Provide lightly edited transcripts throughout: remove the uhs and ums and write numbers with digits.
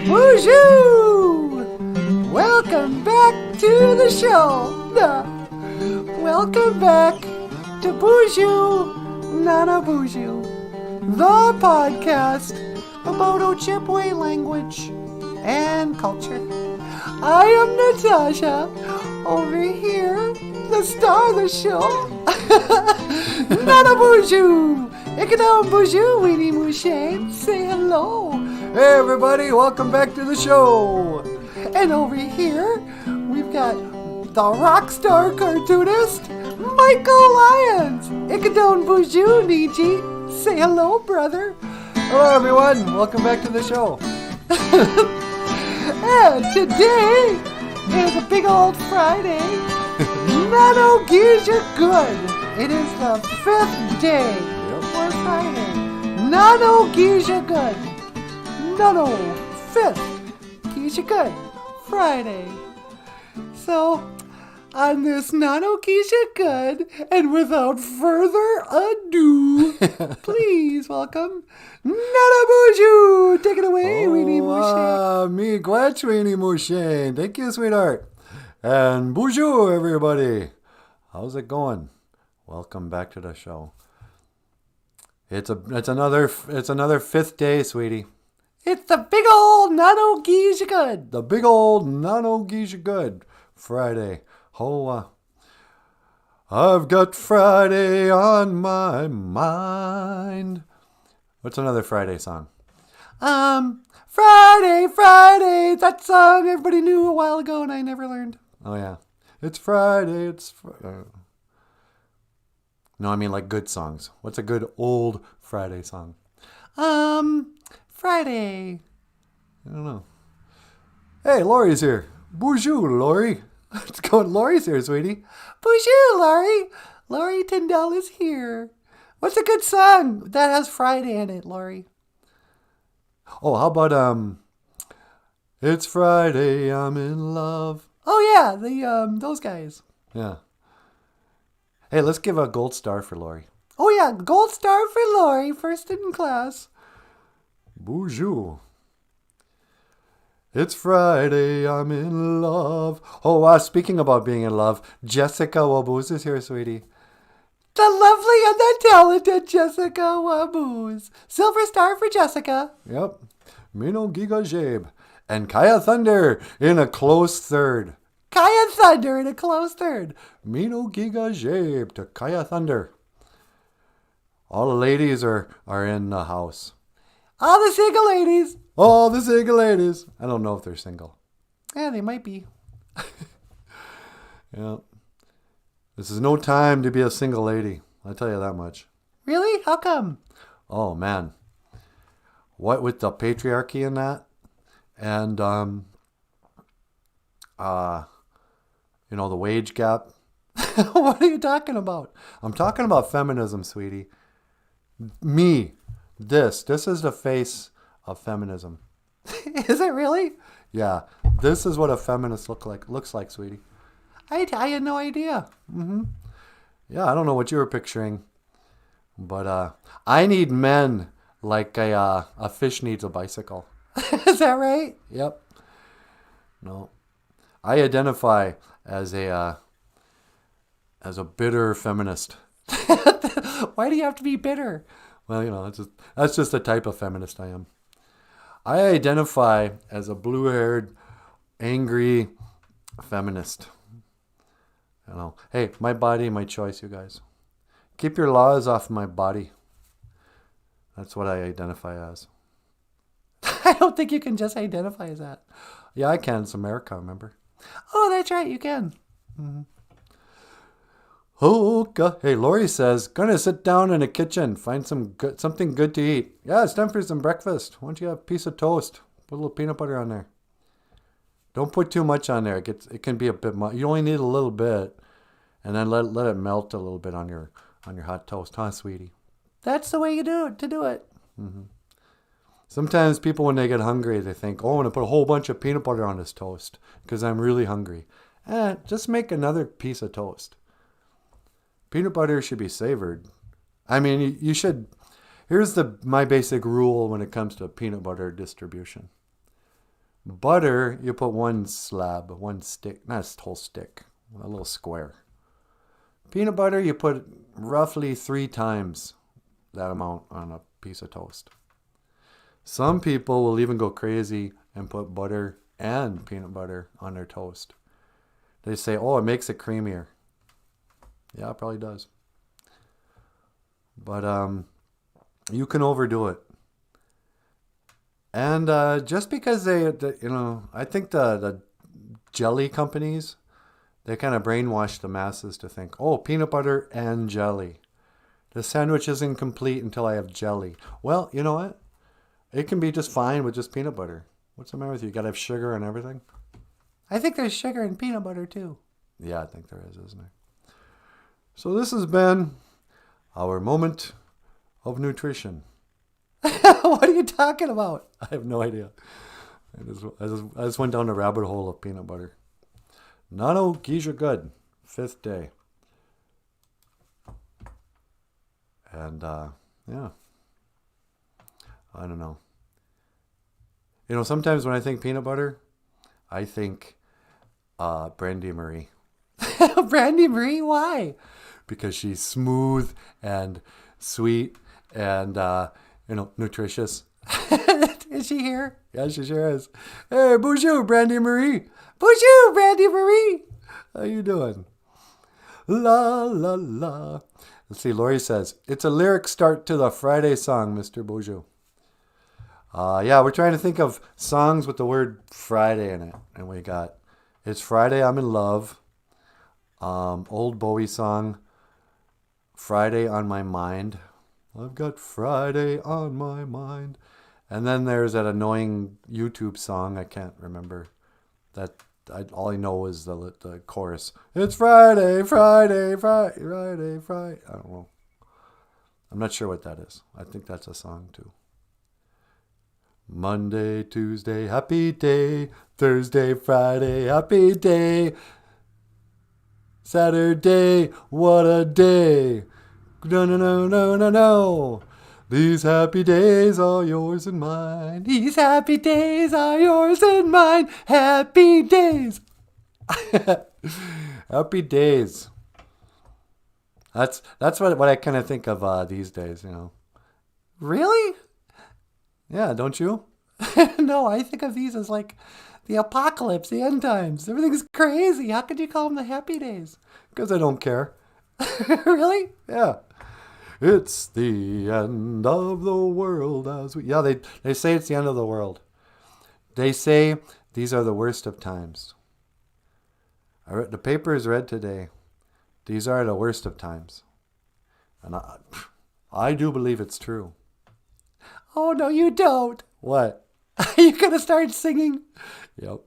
BOOZHOO! Welcome back to the show. Welcome back to BOOZHOO NANABOOZHOO, the podcast about Ojibwe language and culture. I am Natasha. Over here, the star of the show, NANABOOZHOO! OJIBWE, Weenie Mouche, say hello. Hey everybody, welcome back to the show. And over here, we've got the rock star cartoonist, Michael Lyons. OJIBWE, Niji, say hello, brother. Hello everyone, welcome back to the show. And today is a big old Friday. Nano Gears are good. It is the 5th day for Friday. Nano Gears are good. Nano 5th Gears are good. Friday. So, on this Nano Gears are good, and without further ado, please welcome NANABOOZHOO. Take it away, Weenie Mouche. Me glad, Weenie Mouche. Thank you, sweetheart. And bonjour, everybody. How's it going? Welcome back to the show. It's another 5th day, sweetie. It's the big old Nano Gears are good. The big old Nano Gears are good. Friday. Oh, I've got Friday on my mind. What's another Friday song? Friday, Friday. That song everybody knew a while ago and I never learned. Oh, yeah. It's Friday. No, I mean like good songs. What's a good old Friday song? Friday. I don't know. Hey, Lori's here. Bonjour, Lori. What's going? Lori's here, sweetie. Bonjour, Lori. Lori Tyndall is here. What's a good song that has Friday in it, Lori? Oh, how about It's Friday, I'm in love. Oh yeah, those guys. Yeah. Hey, let's give a gold star for Lori. Oh yeah, gold star for Lori, first in class. Bonjour. It's Friday, I'm in love. Oh, speaking about being in love, Jessica Wabooz is here, sweetie. The lovely and the talented Jessica Wabooz. Silver star for Jessica. Yep. Mino Giga Jabe. And Kaya Thunder in a close third. Kaya Thunder in a close third. Mino Giga Jabe to Kaya Thunder. All the ladies are in the house. All the single ladies. All the single ladies. I don't know if they're single. Yeah, they might be. Yeah. This is no time to be a single lady. I'll tell you that much. Really? How come? Oh, man. What with the patriarchy and that? And, the wage gap. What are you talking about? I'm talking about feminism, sweetie. Me. This is the face of feminism. Is it really? Yeah. This is what a feminist looks like, sweetie. I had no idea. Mm-hmm. Yeah, I don't know what you were picturing. But I need men like a fish needs a bicycle. Is that right? Yep. No. I identify as a bitter feminist. Why do you have to be bitter? Well, that's just the type of feminist I am. I identify as a blue-haired, angry feminist. Hey, my body, my choice, you guys. Keep your laws off my body. That's what I identify as. I don't think you can just identify as that. Yeah, I can. It's America, remember? Oh, that's right. You can. Mm-hmm. Oh, God. Hey, Lori says, gonna sit down in the kitchen, find something good to eat. Yeah, it's time for some breakfast. Why don't you have a piece of toast? Put a little peanut butter on there. Don't put too much on there. It can be a bit much. You only need a little bit, and then let it melt a little bit on your hot toast, huh, sweetie? That's the way you do it. Mm-hmm. Sometimes people, when they get hungry, they think, oh, I'm gonna put a whole bunch of peanut butter on this toast because I'm really hungry. Just make another piece of toast. Peanut butter should be savored. I mean, you should. Here's my basic rule when it comes to peanut butter distribution. Butter, you put one slab, one stick, not a whole stick, a little square. Peanut butter, you put roughly 3 times that amount on a piece of toast. Some people will even go crazy and put butter and peanut butter on their toast. They say, oh, it makes it creamier. Yeah, it probably does. But you can overdo it. And just because I think the jelly companies, they kind of brainwash the masses to think, oh, peanut butter and jelly. The sandwich isn't complete until I have jelly. Well, you know what? It can be just fine with just peanut butter. What's the matter with you? You got to have sugar and everything? I think there's sugar in peanut butter too. Yeah, I think there is, isn't there? So this has been our moment of nutrition. What are you talking about? I have no idea. I just went down the rabbit hole of peanut butter. Nano, geez, you're good. 5th day. And, yeah. I don't know. Sometimes when I think peanut butter, I think Brandy Marie. Brandy Marie? Why? Because she's smooth and sweet and, nutritious. Is she here? Yeah, she sure is. Hey, BOOZHOO, Brandy Marie. BOOZHOO, Brandy Marie. How you doing? La, la, la. Let's see, Lori says, it's a lyric start to the Friday song, Mr. BOOZHOO. Yeah, we're trying to think of songs with the word Friday in it. And we got It's Friday, I'm in Love. Old Bowie song, Friday on My Mind. I've got Friday on my mind. And then there's that annoying YouTube song, I can't remember. All I know is the chorus. It's Friday, Friday, Friday, Friday, Friday. I don't know. I'm not sure what that is. I think that's a song too. Monday, Tuesday, happy day. Thursday, Friday, happy day. Saturday, what a day. No, no, no, no, no, no. These happy days are yours and mine. These happy days are yours and mine. Happy days. Happy days. That's what I kind of think of these days, Really? Yeah, don't you? No, I think of these as like the apocalypse, the end times. Everything's crazy. How could you call them the happy days? Because I don't care. Really? Yeah. It's the end of the world as we... Yeah, they say it's the end of the world. They say these are the worst of times. The paper is read today. These are the worst of times. And I do believe it's true. Oh, no, you don't. What? You gonna start singing? Yep.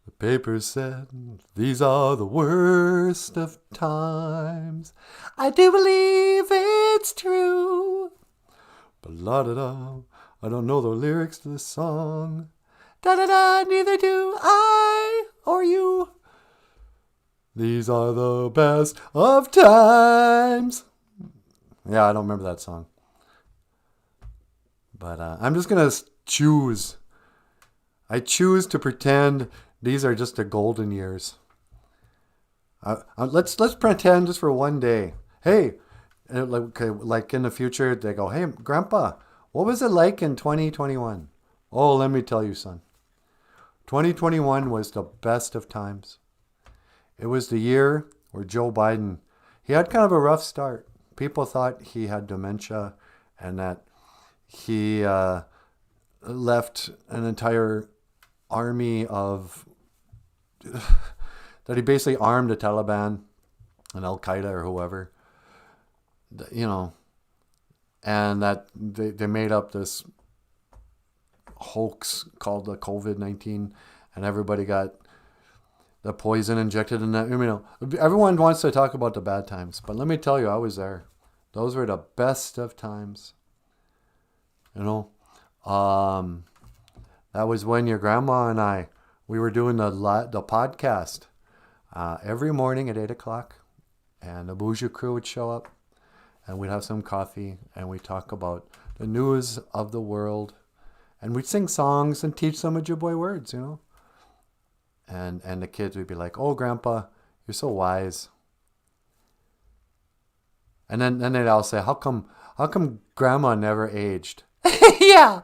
The paper said, these are the worst of times. I do believe it's true. But la-da-da, I don't know the lyrics to the song. Da-da-da, neither do I or you. These are the best of times. Yeah, I don't remember that song. But I'm just going to choose. I choose to pretend these are just the golden years. Let's pretend just for one day. Hey, like in the future, they go, hey, Grandpa, what was it like in 2021? Oh, let me tell you, son. 2021 was the best of times. It was the year where Joe Biden, he had kind of a rough start. People thought he had dementia and that he left an entire army of... that he basically armed the Taliban and Al-Qaeda or whoever. And that they made up this hoax called the COVID-19 and everybody got the poison injected in that. Everyone wants to talk about the bad times, but let me tell you, I was there. Those were the best of times. That was when your grandma and we were doing the podcast every morning at 8 o'clock, and the BOOZHOO crew would show up, and we'd have some coffee, and we'd talk about the news of the world, And we'd sing songs and teach some Ojibwe words, you know. And the kids would be like, "Oh, Grandpa, you're so wise." And then they'd all say, how come Grandma never aged?" Yeah.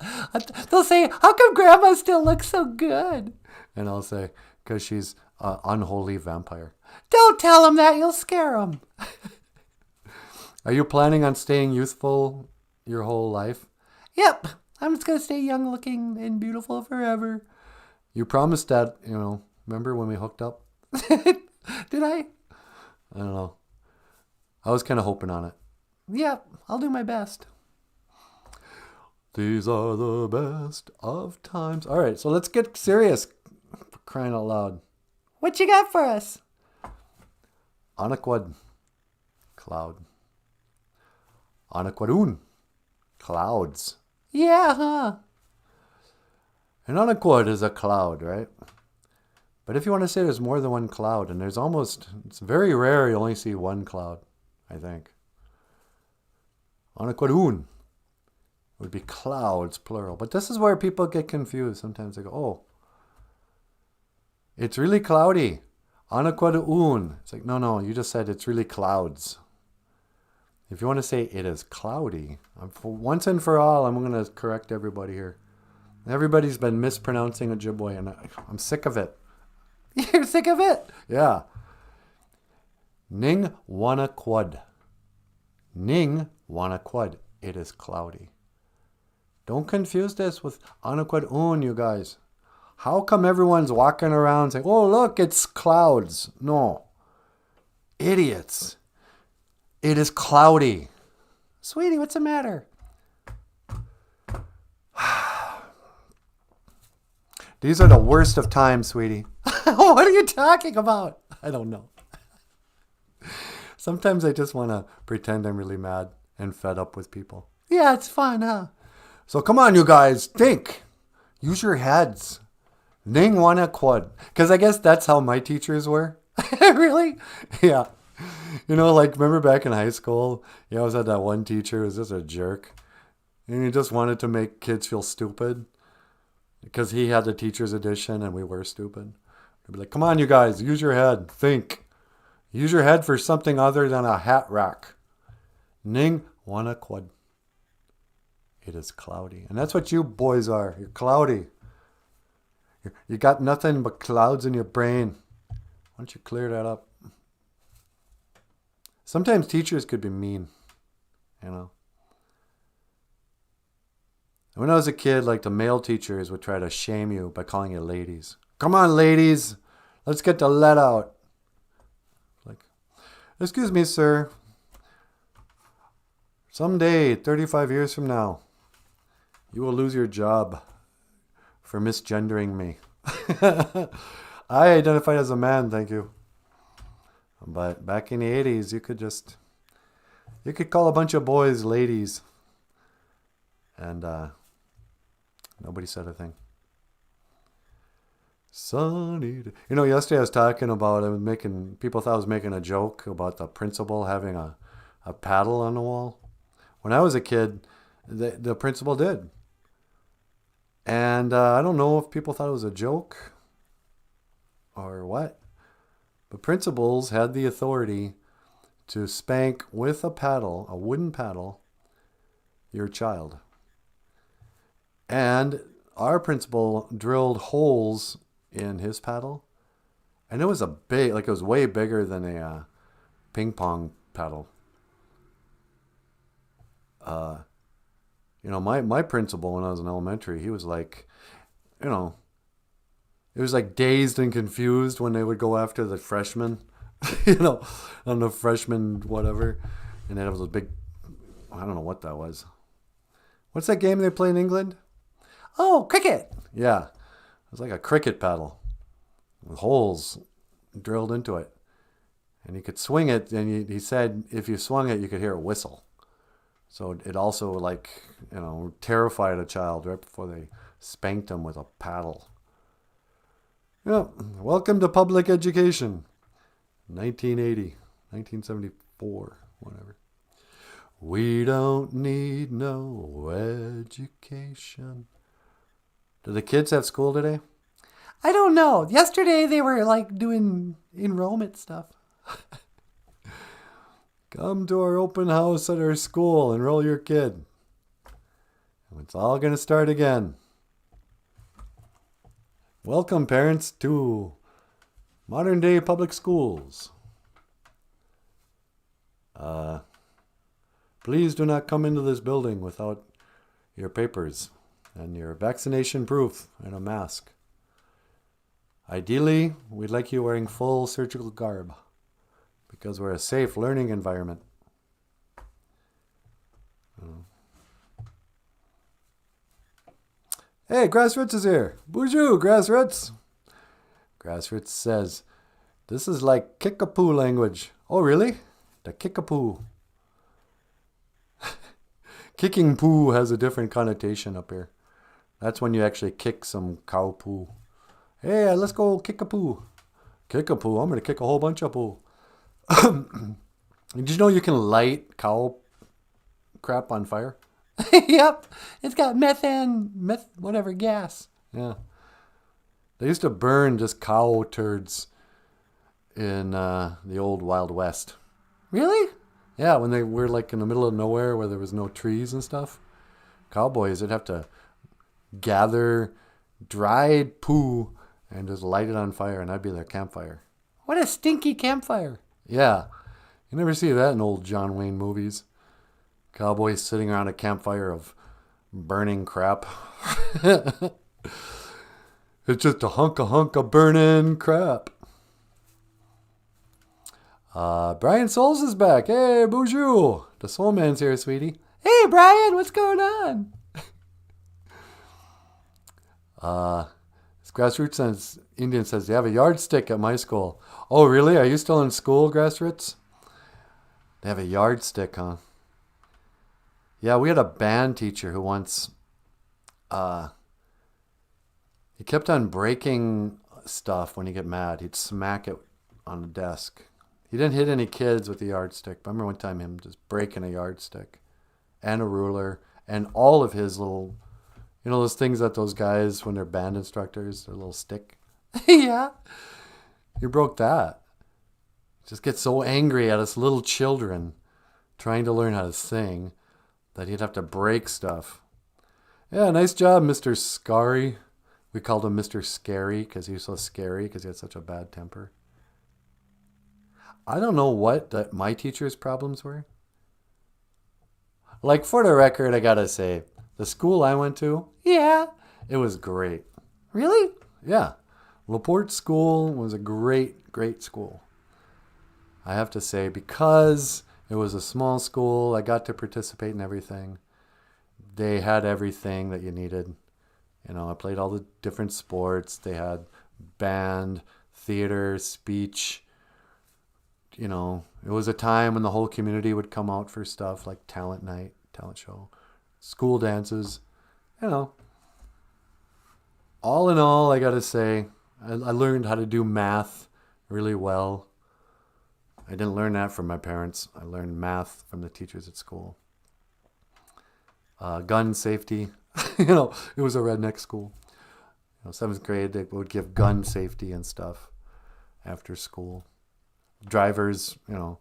They'll say, "How come Grandma still looks so good?" And I'll say, "Because she's an unholy vampire." Don't tell them that. You'll scare them. Are you planning on staying youthful your whole life? Yep. I'm just going to stay young looking and beautiful forever. You promised that, you know, remember when we hooked up? Did I? I don't know. I was kind of hoping on it. Yep. I'll do my best. These are the best of times. All right, so let's get serious. For crying out loud. What you got for us? Anaquad. Cloud. Anaquadoon. Clouds. Yeah, huh? An anaquad is a cloud, right? But if you want to say there's more than one cloud, and it's very rare you only see one cloud, I think. Anaquadoon would be clouds, plural. But this is where people get confused. Sometimes they go, "Oh, it's really cloudy. Anaquadoon." It's like, no, you just said it's really clouds. If you want to say it is cloudy, for once and for all, I'm going to correct everybody here. Everybody's been mispronouncing Ojibwe, and I'm sick of it. You're sick of it? Yeah. Ning wanaquad. Ning wanaquad. It is cloudy. Don't confuse this with anaquadoon, you guys. How come everyone's walking around saying, "Oh, look, it's clouds"? No. Idiots. It is cloudy. Sweetie, what's the matter? These are the worst of times, sweetie. What are you talking about? I don't know. Sometimes I just want to pretend I'm really mad and fed up with people. Yeah, it's fun, huh? So come on, you guys. Think. Use your heads. Ning wana quad. Because I guess that's how my teachers were. Really? Yeah. You know, like, remember back in high school, you always had that one teacher who was just a jerk. And he just wanted to make kids feel stupid. Because he had the teacher's edition and we were stupid. He'd be like, "Come on, you guys. Use your head. Think. Use your head for something other than a hat rack." Ning wana quad. It is cloudy. And that's what you boys are. You're cloudy. You got nothing but clouds in your brain. Why don't you clear that up? Sometimes teachers could be mean, you know. When I was a kid, like, the male teachers would try to shame you by calling you ladies. "Come on, ladies. Let's get the let out." Like, "Excuse me, sir. Someday, 35 years from now, you will lose your job for misgendering me." I identified as a man, thank you. But back in the 80s, you could call a bunch of boys ladies. And nobody said a thing. Sunny day. You know, yesterday I was talking about, people thought I was making a joke about the principal having a paddle on the wall. When I was a kid, the principal did. And I don't know if people thought it was a joke or what. But principals had the authority to spank with a paddle, a wooden paddle, your child. And our principal drilled holes in his paddle. And it was it was way bigger than a ping pong paddle. You know, my principal when I was in elementary, he was like, you know, it was like dazed and confused when they would go after the freshmen, you know, on the freshman whatever. And then it was a big, I don't know what that was. What's that game they play in England? Oh, cricket. Yeah. It was like a cricket paddle with holes drilled into it. And you could swing it, and he said if you swung it, you could hear a whistle. So it also, like, you know, terrified a child right before they spanked him with a paddle. Yeah, welcome to public education. 1980, 1974, whatever. We don't need no education. Do the kids have school today? I don't know. Yesterday they were like doing enrollment stuff. Come to our open house at our school. Enroll your kid. It's all going to start again. Welcome, parents, to modern day public schools. Please do not come into this building without your papers and your vaccination proof and a mask. Ideally, we'd like you wearing full surgical garb because we're a safe learning environment. Hey, Grassroots is here. BOOZHOO, Grassroots. Grassroots says, this is like kickapoo language. Oh, really? The kickapoo. Kicking poo has a different connotation up here. That's when you actually kick some cow poo. Hey, let's go kick a poo. Kick a poo? I'm going to kick a whole bunch of poo. Did you know you can light cow crap on fire? Yep. It's got whatever gas. Yeah. They used to burn just cow turds in the old Wild West. Really? Yeah, when they were like in the middle of nowhere where there was no trees and stuff. Cowboys, they'd have to gather dried poo and just light it on fire, and that'd be their campfire. What a stinky campfire. Yeah. You never see that in old John Wayne movies. Cowboys sitting around a campfire of burning crap. It's just a hunk of burning crap. Brian Souls is back. Hey, BOOZHOO. The Soul Man's here, sweetie. Hey, Brian, what's going on? Grassroots says, Indian says, they have a yardstick at my school. Oh, really? Are you still in school, Grassroots? They have a yardstick, huh? Yeah, we had a band teacher who once, he kept on breaking stuff when he get mad. He'd smack it on the desk. He didn't hit any kids with the yardstick, but I remember one time him just breaking a yardstick and a ruler and all of his little, you know, those things that those guys, when they're band instructors, their little stick. Yeah. He broke that. Just get so angry at us little children trying to learn how to sing that he'd have to break stuff. Yeah, nice job, Mr. Scary. We called him Mr. Scary because he was so scary because he had such a bad temper. I don't know what my teacher's problems were. Like, for the record, I gotta say, the school I went to, Yeah. it was great. Really? Yeah. LaPorte School was a great, great school. I have to say, because it was a small school, I got to participate in everything. They had everything that you needed. You know, I played all the different sports. They had band, theater, speech. You know, it was a time when the whole community would come out for stuff like talent night, talent show, school dances. You know, all in all, I got to say, I learned how to do math really well. I didn't learn that from my parents. I learned math from the teachers at school. Gun safety. You know, it was a redneck school. You know, 7th grade, they would give gun safety and stuff after school. Drivers, you know,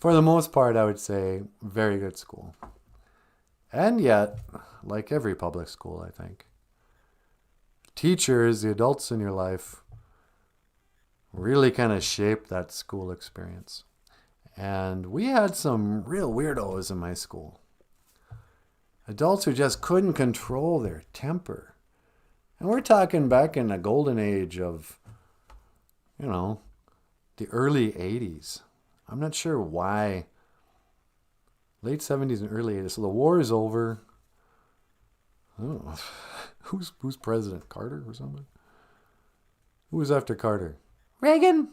for the most part, I would say very good school. And yet, like every public school, I think, teachers, the adults in your life, really kind of shaped that school experience. And we had some real weirdos in my school. Adults who just couldn't control their temper. And we're talking back in the golden age of, you know, the early 80s. I'm not sure why. Late 70s and early 80s. So the war is over. I don't know. Who's president? Carter or something? Who was after Carter? Reagan?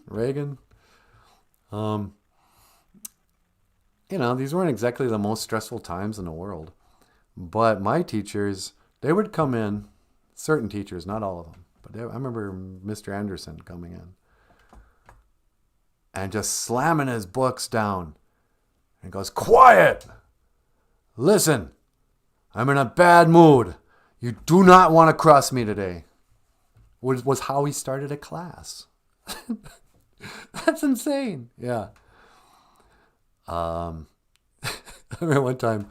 You know, these weren't exactly the most stressful times in the world. But my teachers, they would come in, certain teachers, not all of them, but I remember Mr. Anderson coming in and just slamming his books down. And goes, "Quiet! Listen, I'm in a bad mood. You do not want to cross me today. Was how he started a class. That's insane. Yeah. I remember one time,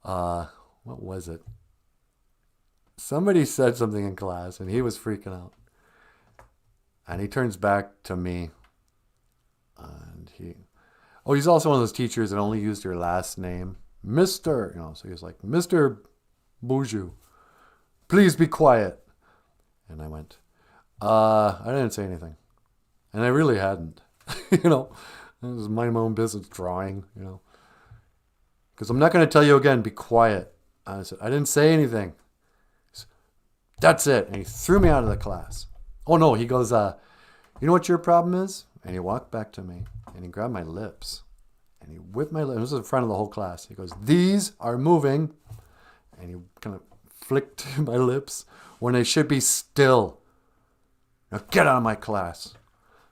what was it? Somebody said something in class and he was freaking out. And he turns back to me and he's also one of those teachers that only used your last name. Mr. So he was like, Mr. BOOZHOO, please be quiet. And I went, I didn't say anything. And I really hadn't. I was minding my own business drawing, Because I'm not going to tell you again, be quiet. I said, I didn't say anything. Said, that's it. And he threw me out of the class. Oh no, he goes, you know what your problem is? And he walked back to me and he grabbed my lips and he whipped my lips. This was in front of the whole class. He goes, these are moving. And he kind of flicked my lips when they should be still. Now get out of my class.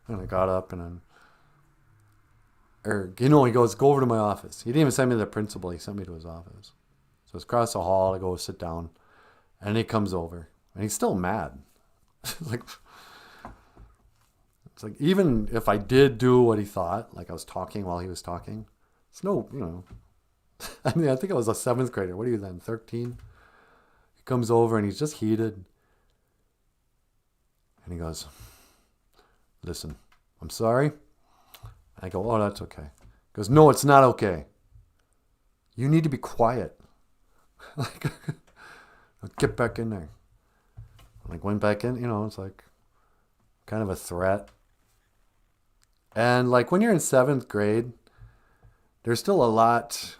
And I got up and he goes, go over to my office. He didn't even send me to the principal. He sent me to his office. So it's across the hall. I go sit down and he comes over and he's still mad. It's like, even if I did do what he thought, like I was talking while he was talking, it's no, I mean, I think I was a 7th grader. What are you then, 13? He comes over and he's just heated. And he goes, listen, I'm sorry. I go, oh, that's okay. He goes, no, it's not okay. You need to be quiet. Get back in there. Went back in, it's like kind of a threat. And when you're in 7th grade, there's still a lot,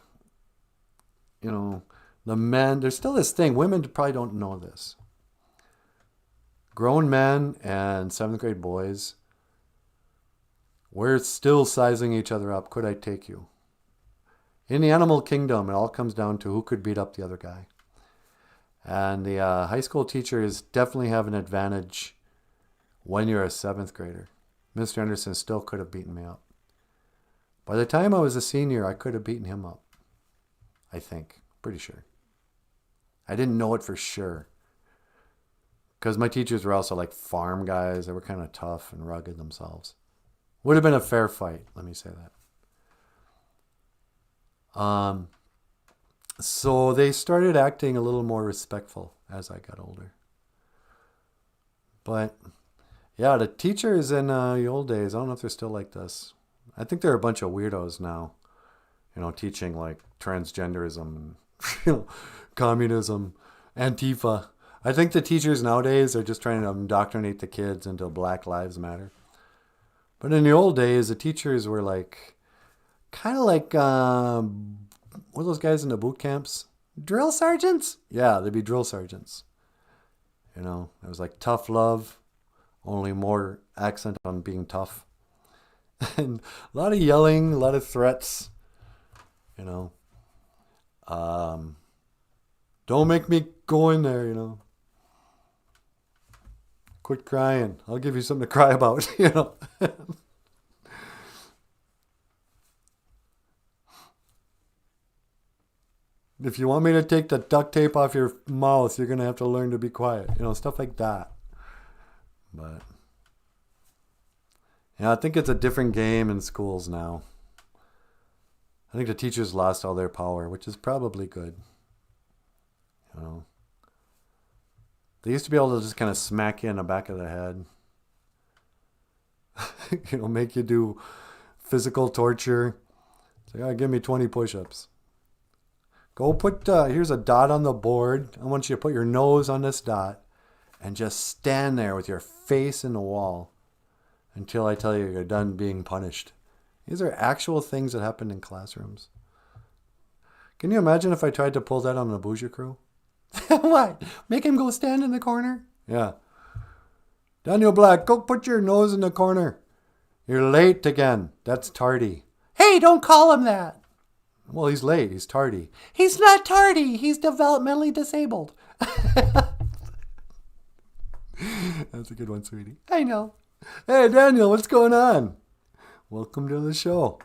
the men, there's still this thing. Women probably don't know this. Grown men and 7th grade boys, we're still sizing each other up. Could I take you? In the animal kingdom, it all comes down to who could beat up the other guy. And the high school teachers definitely have an advantage when you're a 7th grader. Mr. Anderson still could have beaten me up. By the time I was a senior, I could have beaten him up. I think. Pretty sure. I didn't know it for sure. Because my teachers were also like farm guys. They were kind of tough and rugged themselves. Would have been a fair fight, let me say that. So they started acting a little more respectful as I got older. But yeah, the teachers in the old days, I don't know if they're still like this. I think they're a bunch of weirdos now, teaching like transgenderism and communism, Antifa. I think the teachers nowadays are just trying to indoctrinate the kids into Black Lives Matter. But in the old days, the teachers were kind of like, what are those guys in the boot camps? Drill sergeants? Yeah, they'd be drill sergeants. It was like tough love, only more accent on being tough. And a lot of yelling, a lot of threats, don't make me go in there, Quit crying. I'll give you something to cry about, If you want me to take the duct tape off your mouth, you're going to have to learn to be quiet. Stuff like that. But I think it's a different game in schools now. I think the teachers lost all their power, which is probably good. They used to be able to just kind of smack you in the back of the head. Make you do physical torture. It's like, give me 20 push-ups. Go put, here's a dot on the board. I want you to put your nose on this dot and just stand there with your face in the wall until I tell you you're done being punished. These are actual things that happen in classrooms. Can you imagine if I tried to pull that on the BOOZHOO crew? What? Make him go stand in the corner? Yeah. Daniel Black, go put your nose in the corner. You're late again. That's tardy. Hey, don't call him that. Well, he's late. He's tardy. He's not tardy. He's developmentally disabled. That's a good one, sweetie. I know. Hey, Daniel, what's going on? Welcome to the show.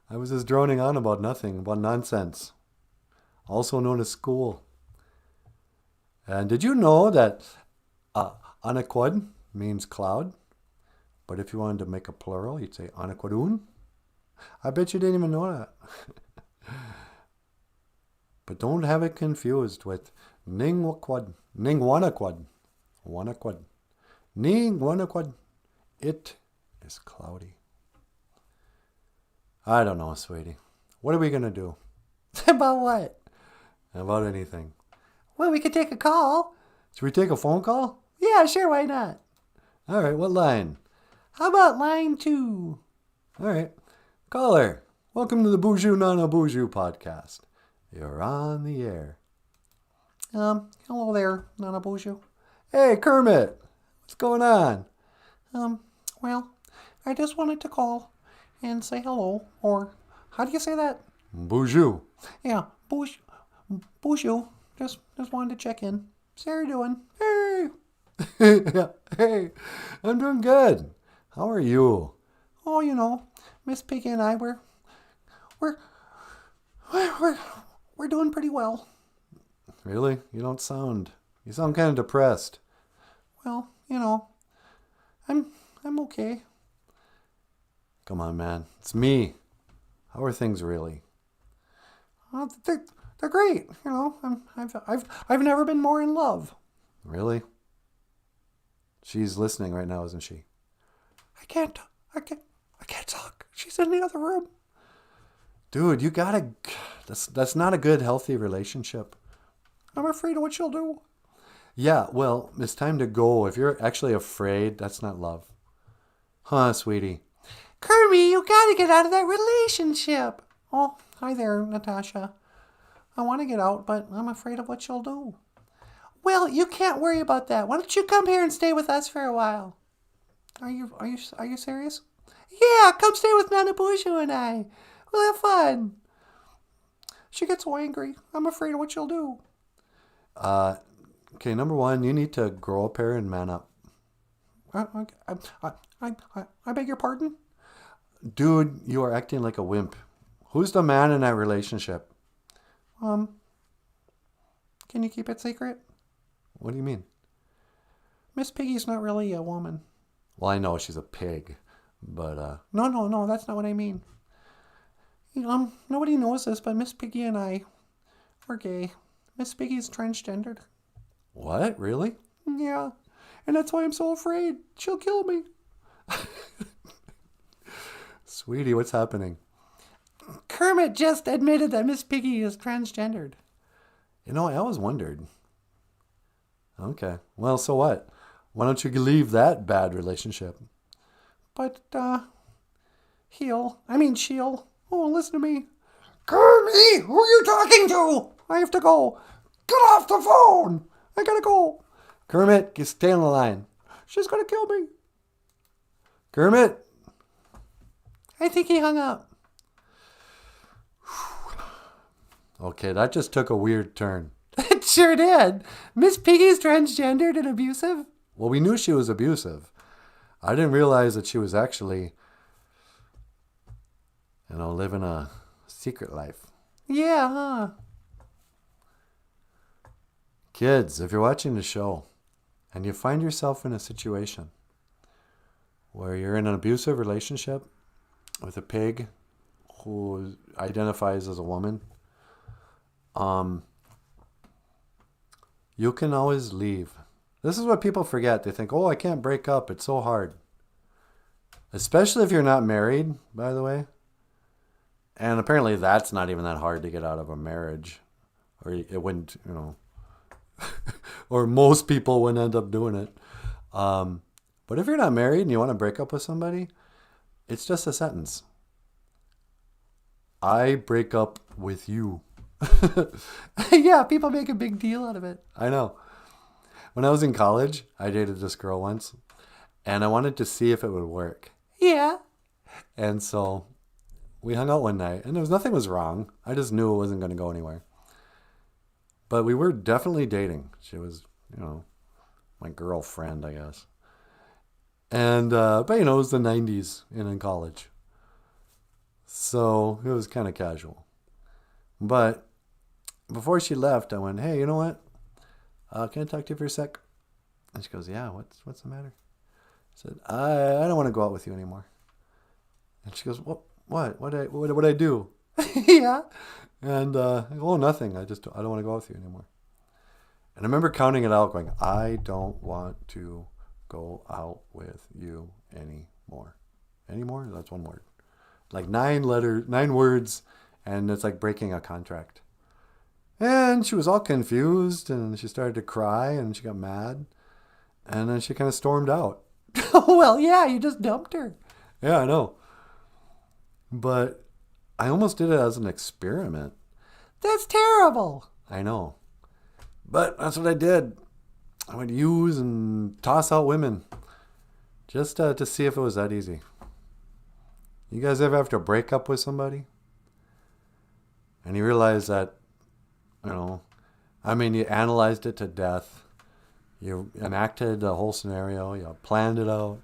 I was just droning on about nothing, about nonsense. Also known as school. And did you know that anaquad means cloud? But if you wanted to make a plural, you'd say anaquadun. I bet you didn't even know that. But don't have it confused with ningwanaquad. Wanaquad. Ningwanaquad. It is cloudy. I don't know, sweetie. What are we going to do? About what? About anything. Well, we could take a call. Should we take a phone call? Yeah, sure, why not? All right, what line? How about line 2? All right. Caller, welcome to the BOOZHOO NANABOOZHOO podcast. You're on the air. Hello there, NANABOOZHOO. Hey, Kermit. What's going on? Well, I just wanted to call and say hello, or how do you say that? BOOZHOO. Yeah, BOOZHOO. Just wanted to check in. See how you're doing. Hey. Hey, I'm doing good. How are you? Oh, you know, Miss Piggy and I, we're doing pretty well. Really? You sound kind of depressed. Well, you know, I'm okay. Come on, man. It's me. How are things really? They're great. You know, I've never been more in love. Really? She's listening right now, isn't she? I can't talk. She's in the other room. Dude, you gotta. That's not a good, healthy relationship. I'm afraid of what she'll do. Yeah, well, it's time to go. If you're actually afraid, that's not love. Huh, sweetie? Kirby, you gotta get out of that relationship. Oh, hi there, Natasha. I want to get out, but I'm afraid of what she'll do. Well, you can't worry about that. Why don't you come here and stay with us for a while? Are you serious? Yeah, come stay with NANABOOZHOO and I. We'll have fun. She gets so angry. I'm afraid of what she'll do. Okay, number one, you need to grow up here and man up. I beg your pardon? Dude, you are acting like a wimp. Who's the man in that relationship? Can you keep it secret? What do you mean? Miss Piggy's not really a woman. Well, I know she's a pig, but No, that's not what I mean. Nobody knows this, but Miss Piggy and I, we're gay. Miss Piggy's transgendered. What? Really? Yeah, and that's why I'm so afraid. She'll kill me. Sweetie, what's happening? Kermit just admitted that Miss Piggy is transgendered. You know, I always wondered. Okay, well, so what? Why don't you leave that bad relationship? But, she'll. Oh, listen to me. Kermit, who are you talking to? I have to go. Get off the phone. I gotta go. Kermit, you stay on the line. She's gonna kill me. Kermit? I think he hung up. Okay, that just took a weird turn. It sure did. Miss Piggy's transgendered and abusive? Well, we knew she was abusive. I didn't realize that she was actually, living a secret life. Yeah, huh? Kids, if you're watching the show and you find yourself in a situation where you're in an abusive relationship with a pig who identifies as a woman, you can always leave. This is what people forget. They think, oh, I can't break up. It's so hard. Especially if you're not married, by the way. And apparently that's not even that hard to get out of a marriage. Or it wouldn't, or most people wouldn't end up doing it. But if you're not married and you want to break up with somebody, it's just a sentence. I break up with you. Yeah, people make a big deal out of it. I know. When I was in college, I dated this girl once, and I wanted to see if it would work. Yeah. And so we hung out one night, and nothing was wrong. I just knew it wasn't going to go anywhere. But we were definitely dating. She was, my girlfriend, I guess. And, but it was the 90s in college. So it was kind of casual. But before she left, I went, hey, you know what? Can I talk to you for a sec? And she goes, yeah, what's the matter? I said, I don't want to go out with you anymore. And she goes, what I do? Yeah. And, oh, nothing. I don't want to go out with you anymore. And I remember counting it out going, I don't want to go out with you anymore. Anymore? That's one word. Like 9 words, and it's like breaking a contract. And she was all confused, and she started to cry, and she got mad. And then she kind of stormed out. Oh, well, yeah, you just dumped her. Yeah, I know. But I almost did it as an experiment. That's terrible. I know. But that's what I did. I would use and toss out women just to see if it was that easy. You guys ever have to break up with somebody? And you realize that, you analyzed it to death. You enacted the whole scenario. You planned it out.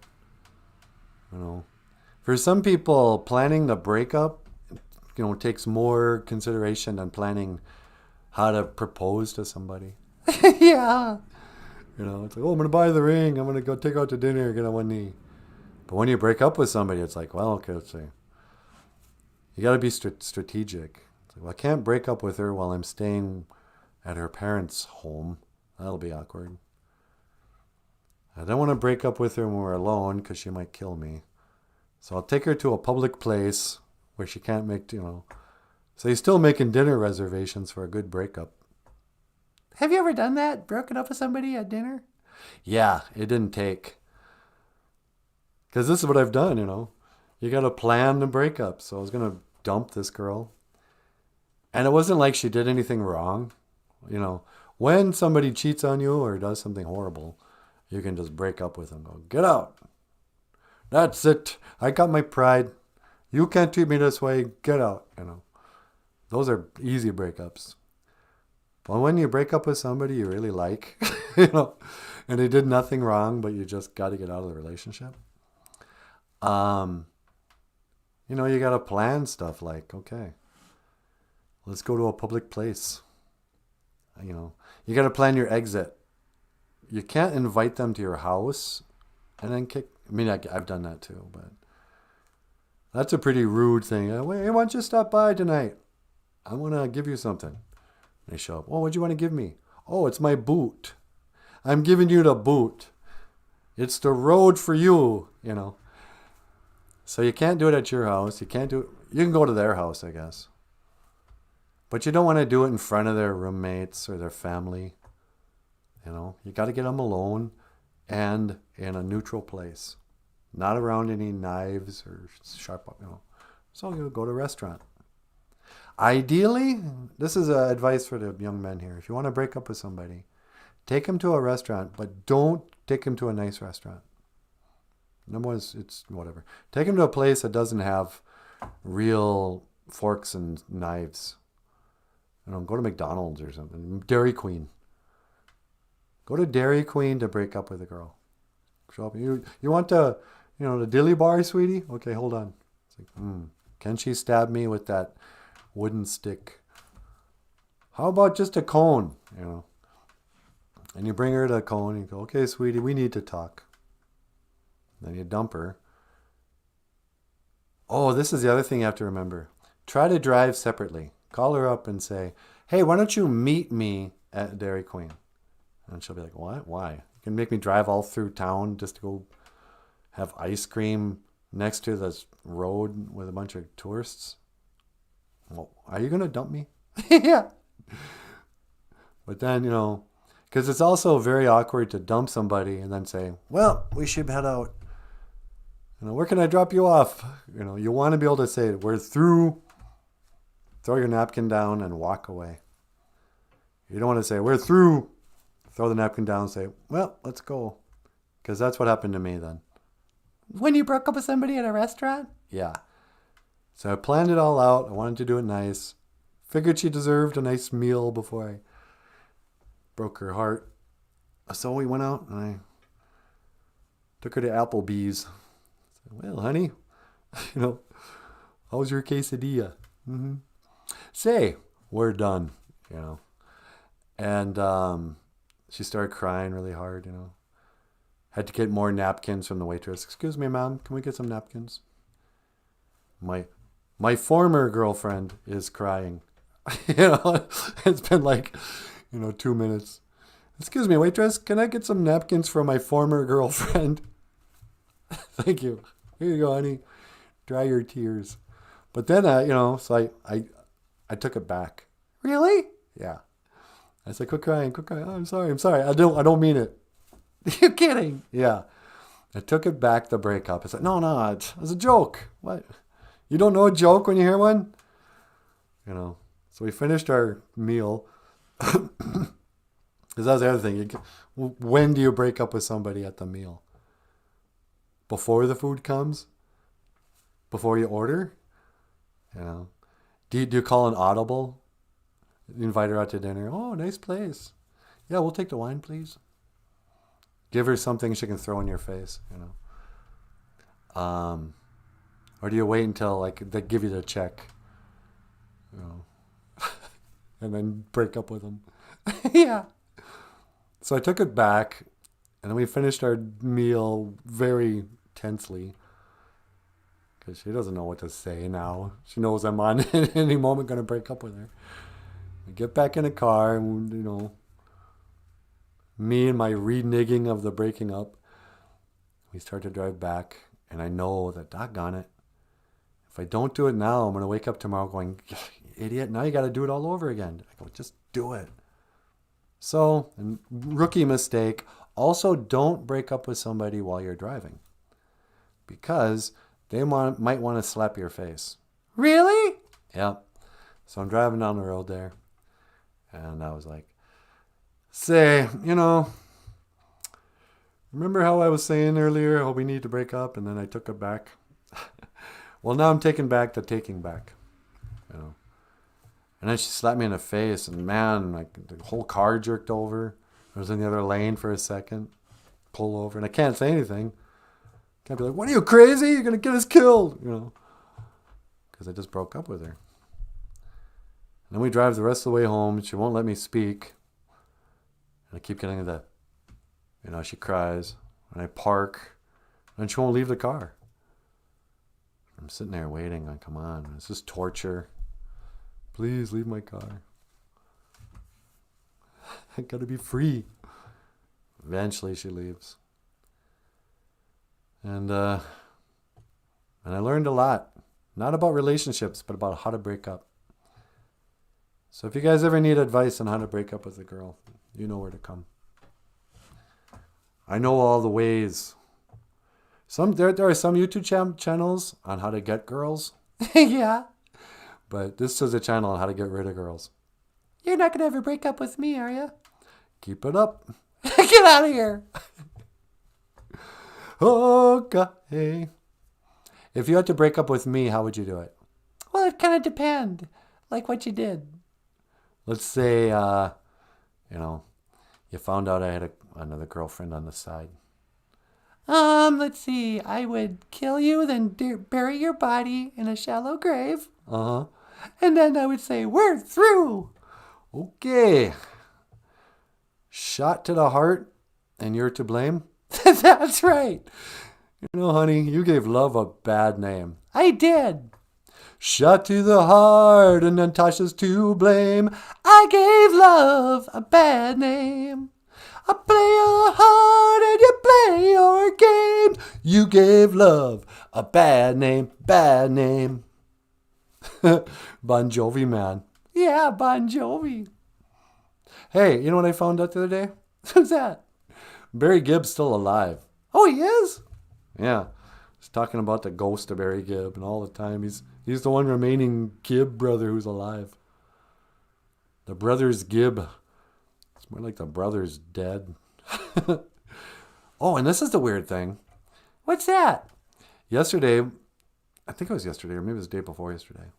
For some people, planning the breakup, takes more consideration than planning how to propose to somebody. Yeah. It's like, I'm going to buy the ring. I'm going to go take out to dinner, get on one knee. But when you break up with somebody, it's like, well, okay, let's see. You got to be strategic. It's like, well, I can't break up with her while I'm staying at her parents' home. That'll be awkward. I don't want to break up with her when we're alone because she might kill me. So I'll take her to a public place where she can't make, So you're still making dinner reservations for a good breakup. Have you ever done that? Broken up with somebody at dinner? Yeah, it didn't take. Because this is what I've done, You got to plan the breakup. So I was going to dump this girl. And it wasn't like she did anything wrong. When somebody cheats on you or does something horrible, you can just break up with them. Go, get out. That's it. I got my pride. You can't treat me this way. Get out. Those are easy breakups. But when you break up with somebody you really like, and they did nothing wrong, but you just got to get out of the relationship. You got to plan stuff like, okay, let's go to a public place. You got to plan your exit. You can't invite them to your house and then I've done that too, but that's a pretty rude thing. Hey, why don't you stop by tonight? I want to give you something. They show up. Oh, what do you want to give me? Oh, it's my boot. I'm giving you the boot. It's the road for you, So you can't do it at your house. You can't do it. You can go to their house, I guess. But you don't want to do it in front of their roommates or their family. You got to get them alone and in a neutral place. Not around any knives or sharp, So you go to a restaurant. Ideally, this is advice for the young men here. If you want to break up with somebody, take them to a restaurant, but don't take them to a nice restaurant. Number one, it's whatever. Take them to a place that doesn't have real forks and knives. Go to McDonald's or something. Dairy Queen. Go to Dairy Queen to break up with a girl. Show up. You want the dilly bar, sweetie? Okay, hold on. It's like, can she stab me with that wooden stick? How about just a cone? And you bring her to a cone and you go, okay, sweetie, we need to talk. Then you dump her. Oh, this is the other thing you have to remember. Try to drive separately. Call her up and say, hey, why don't you meet me at Dairy Queen? And she'll be like, what? Why? You can make me drive all through town just to go have ice cream next to this road with a bunch of tourists? Well, are you going to dump me? Yeah. But then, because it's also very awkward to dump somebody and then say, well, we should head out. Where can I drop you off? You want to be able to say, we're through. Throw your napkin down and walk away. You don't want to say, we're through. Throw the napkin down and say, well, let's go. Because that's what happened to me then. When you broke up with somebody at a restaurant? Yeah. So I planned it all out. I wanted to do it nice. Figured she deserved a nice meal before I broke her heart. So we went out and I took her to Applebee's. I said, well, honey, how's your quesadilla? Say, we're done, And she started crying really hard, you know. Had to get more napkins from the waitress. Excuse me, ma'am, can we get some napkins? My former girlfriend is crying. You know, it's been like, 2 minutes. Excuse me, waitress, can I get some napkins for my former girlfriend? Thank you. Here you go, honey. Dry your tears. But then, so I took it back. Really? Yeah. I said, quit crying. Oh, I'm sorry. I don't mean it. You're kidding. Yeah. I took it back, the breakup. I said, no, it was a joke. What? You don't know a joke when you hear one? So we finished our meal. Because that's the other thing. When do you break up with somebody at the meal? Before the food comes? Before you order? Do you call an audible? You invite her out to dinner. Oh, nice place. Yeah, we'll take the wine, please. Give her something she can throw in your face, Or do you wait until they give you the check, and then break up with them? Yeah. So I took it back, and then we finished our meal very tensely. Because she doesn't know what to say now. She knows I'm on at any moment going to break up with her. We get back in the car, and, me and my reneging of the breaking up, we start to drive back, and I know that, doggone it, if I don't do it now, I'm going to wake up tomorrow going, idiot, now you got to do it all over again. I go, just do it. So, and rookie mistake, also don't break up with somebody while you're driving. Because they might want to slap your face. Really? Yeah. So I'm driving down the road there, and I was like, say, remember how I was saying earlier how we need to break up, and then I took it back? Well, now I'm taking back the taking back. And then she slapped me in the face, and man, the whole car jerked over. I was in the other lane for a second, pull over, and I can't say anything. Can't be like, what are you, crazy? You're going to get us killed, Because I just broke up with her. And then we drive the rest of the way home. She won't let me speak. And I keep getting the, she cries. And I park. And she won't leave the car. I'm sitting there waiting. Come on. This is torture. Please leave my car. I got to be free. Eventually she leaves. And I learned a lot. Not about relationships, but about how to break up. So if you guys ever need advice on how to break up with a girl, you know where to come. I know all the ways. There are some YouTube channels on how to get girls. Yeah. But this is a channel on how to get rid of girls. You're not going to ever break up with me, are you? Keep it up. Get out of here. Okay. If you had to break up with me, how would you do it? Well, it kind of depends. Like what you did. Let's say, you found out I had another girlfriend on the side. Let's see. I would kill you, then bury your body in a shallow grave. Uh-huh. And then I would say, we're through. Okay. Shot to the heart, and you're to blame? That's right. Honey, you gave love a bad name. I did. Shot to the heart, and Natasha's to blame. I gave love a bad name. I play your heart and you play your game. You gave love a bad name, bad name. Bon Jovi, man. Yeah, Bon Jovi. Hey, you know what I found out the other day? Who's that? Barry Gibb's still alive. Oh, he is? Yeah. He's talking about the ghost of Barry Gibb, and all the time he's the one remaining Gibb brother who's alive. The brothers Gibb. It's more like the brother's dead. Oh, and this is the weird thing. What's that? Yesterday, I think it was yesterday, or maybe it was the day before yesterday,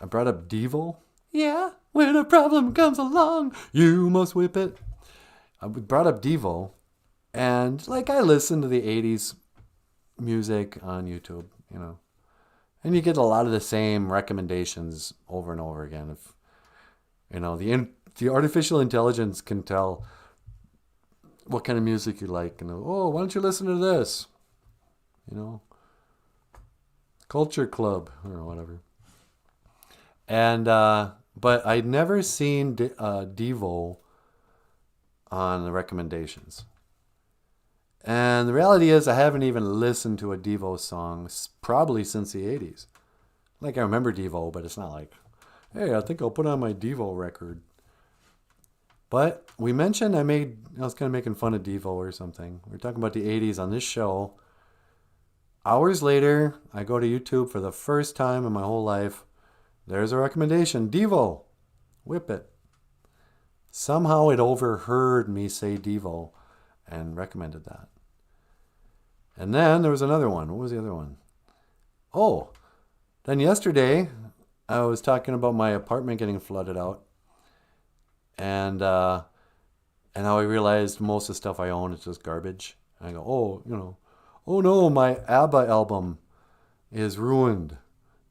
I brought up Devo. Yeah, when a problem comes along, you must whip it. I brought up Devo, and I listen to the 80s music on YouTube, and you get a lot of the same recommendations over and over again. If the artificial intelligence can tell what kind of music you like. And, oh, why don't you listen to this? You know, Culture Club or whatever. And, but I'd never seen Devo on the recommendations. And the reality is I haven't even listened to a Devo song probably since the 80s. Like, I remember Devo, but it's not like, hey, I think I'll put on my Devo record. But we mentioned I was kind of making fun of Devo or something. We were talking about the 80s on this show. Hours later, I go to YouTube for the first time in my whole life. There's a recommendation, Devo. Whip it. Somehow it overheard me say Devo and recommended that. And then there was another one. What was the other one? Oh, then yesterday I was talking about my apartment getting flooded out. And how I realized most of the stuff I own is just garbage. And I go, oh no, my ABBA album is ruined.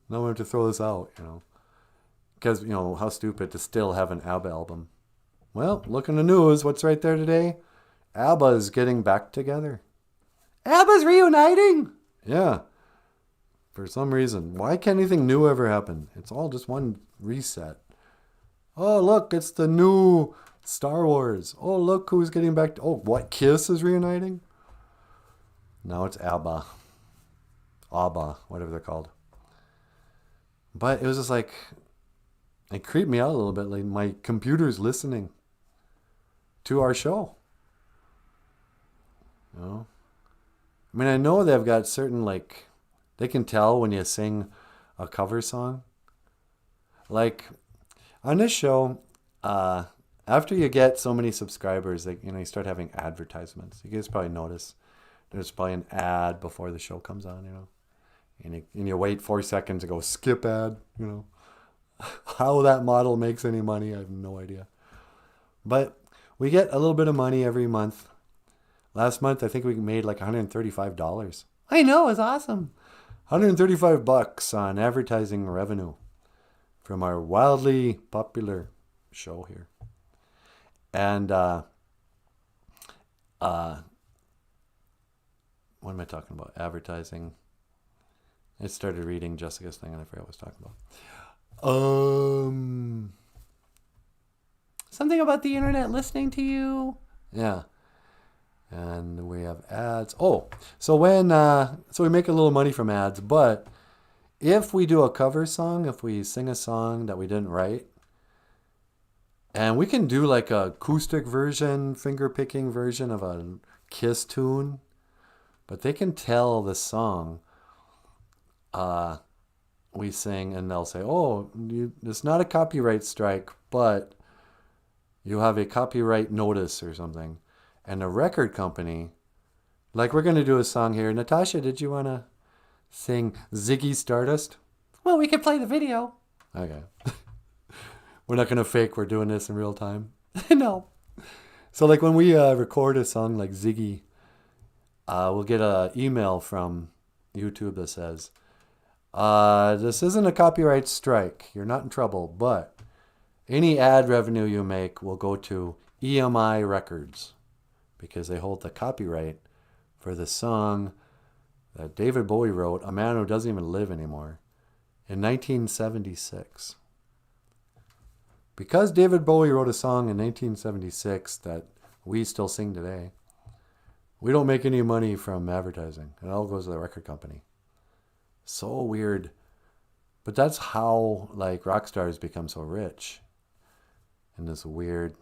Now I have to throw this out, Because, how stupid to still have an ABBA album. Well, look in the news. What's right there today? ABBA is getting back together. ABBA's reuniting? Yeah. For some reason. Why can't anything new ever happen? It's all just one reset. Oh, look, it's the new Star Wars. Oh, look who's getting back to... Oh, what? Kiss is reuniting? Now it's ABBA. ABBA, whatever they're called. But it was just like... It creeped me out a little bit. Like, my computer's listening to our show. I mean, I know they've got certain, like... They can tell when you sing a cover song. Like... On this show, after you get so many subscribers, you start having advertisements. You guys probably notice there's probably an ad before the show comes on, and you wait 4 seconds to go skip ad, How that model makes any money, I have no idea. But we get a little bit of money every month. Last month, I think we made like $135. I know, it's awesome. $135 on advertising revenue from our wildly popular show here. And what am I talking about? Advertising. I started reading Jessica's thing and I forgot what I was talking about. Something about the internet listening to you. Yeah. And we have ads. Oh, so we make a little money from ads, but if we do a cover song, if we sing a song that we didn't write, and we can do like a acoustic version, finger-picking version of a Kiss tune, but they can tell the song we sing, and they'll say, oh, it's not a copyright strike, but you have a copyright notice or something. And the record company, like we're going to do a song here. Natasha, did you want to sing Ziggy Stardust? Well, we can play the video. Okay. We're not going to fake we're doing this in real time. No. So like when we record a song like Ziggy, we'll get an email from YouTube that says, this isn't a copyright strike. You're not in trouble, but any ad revenue you make will go to EMI Records because they hold the copyright for the song that David Bowie wrote, a man who doesn't even live anymore, in 1976. Because David Bowie wrote a song in 1976 that we still sing today, we don't make any money from advertising. It all goes to the record company. So weird. But that's how like rock stars become so rich. In this weird,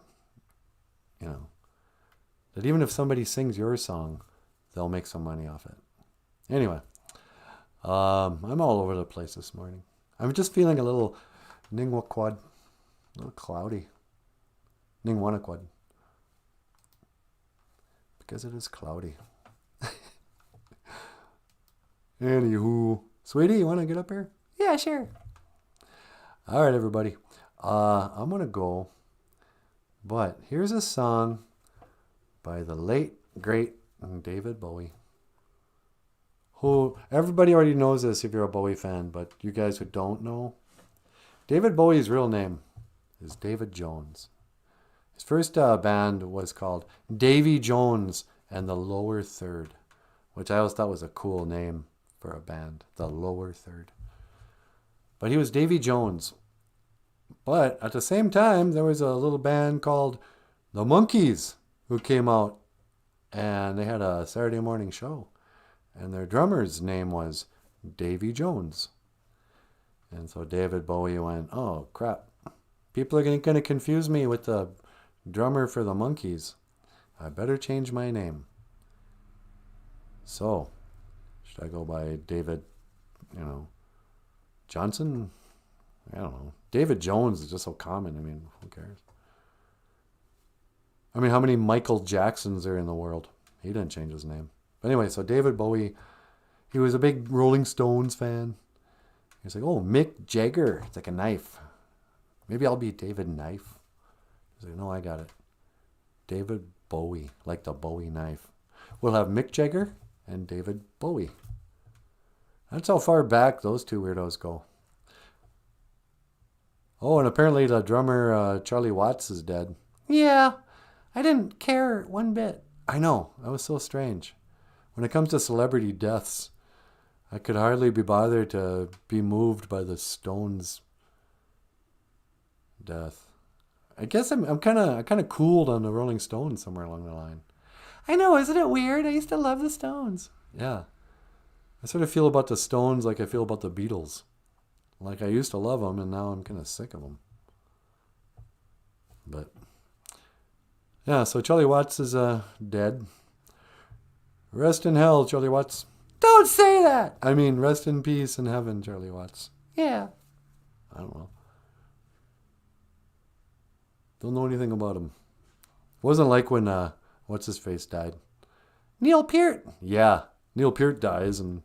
that even if somebody sings your song, they'll make some money off it. Anyway, I'm all over the place this morning. I'm just feeling a little Ningwaquad, a little cloudy. Ningwanaquad. Because it is cloudy. Anywho, sweetie, you want to get up here? Yeah, sure. All right, everybody. I'm going to go. But here's a song by the late, great David Bowie. Who, everybody already knows this if you're a Bowie fan, but you guys who don't know, David Bowie's real name is David Jones. His first band was called Davy Jones and the Lower Third, which I always thought was a cool name for a band, the Lower Third. But he was Davy Jones. But at the same time, there was a little band called the Monkees who came out, and they had a Saturday morning show. And their drummer's name was Davy Jones. And so David Bowie went, oh, crap. People are going to confuse me with the drummer for the Monkees. I better change my name. So, should I go by David, Johnson? I don't know. David Jones is just so common. I mean, who cares? I mean, how many Michael Jacksons are in the world? He didn't change his name. But anyway, so David Bowie, he was a big Rolling Stones fan. He's like, oh, Mick Jagger. It's like a knife. Maybe I'll be David Knife. He's like, no, I got it. David Bowie, like the Bowie knife. We'll have Mick Jagger and David Bowie. That's how far back those two weirdos go. Oh, and apparently the drummer, Charlie Watts, is dead. Yeah, I didn't care one bit. I know, that was so strange. When it comes to celebrity deaths, I could hardly be bothered to be moved by the Stones' death. I guess I'm kind of cooled on the Rolling Stones somewhere along the line. I know, isn't it weird? I used to love the Stones. Yeah. I sort of feel about the Stones like I feel about the Beatles. Like I used to love them, and now I'm kind of sick of them. But, yeah, so Charlie Watts is dead. Rest in hell, Charlie Watts. Don't say that! I mean, rest in peace in heaven, Charlie Watts. Yeah. I don't know. Don't know anything about him. It wasn't like when, what's-his-face died. Neil Peart! Yeah, Neil Peart dies, and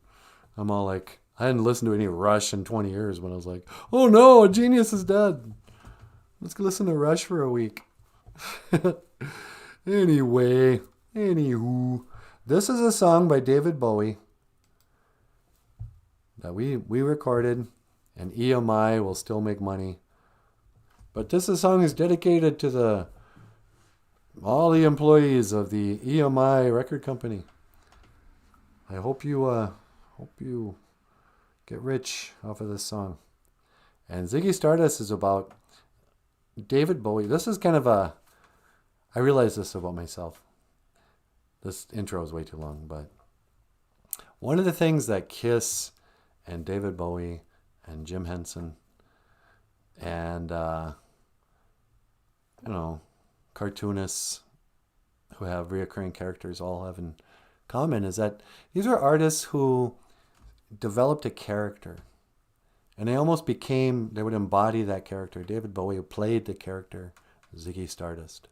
I'm all like, I hadn't listened to any Rush in 20 years when I was like, oh no, a genius is dead. Let's go listen to Rush for a week. Anyway, anywho, this is a song by David Bowie that we recorded, and EMI will still make money. But this song is dedicated to all the employees of the EMI record company. I hope you get rich off of this song. And Ziggy Stardust is about David Bowie. This is kind of I realize this about myself. This intro is way too long, but one of the things that Kiss and David Bowie and Jim Henson and cartoonists who have reoccurring characters all have in common is that these were artists who developed a character, and they would embody that character. David Bowie played the character Ziggy Stardust,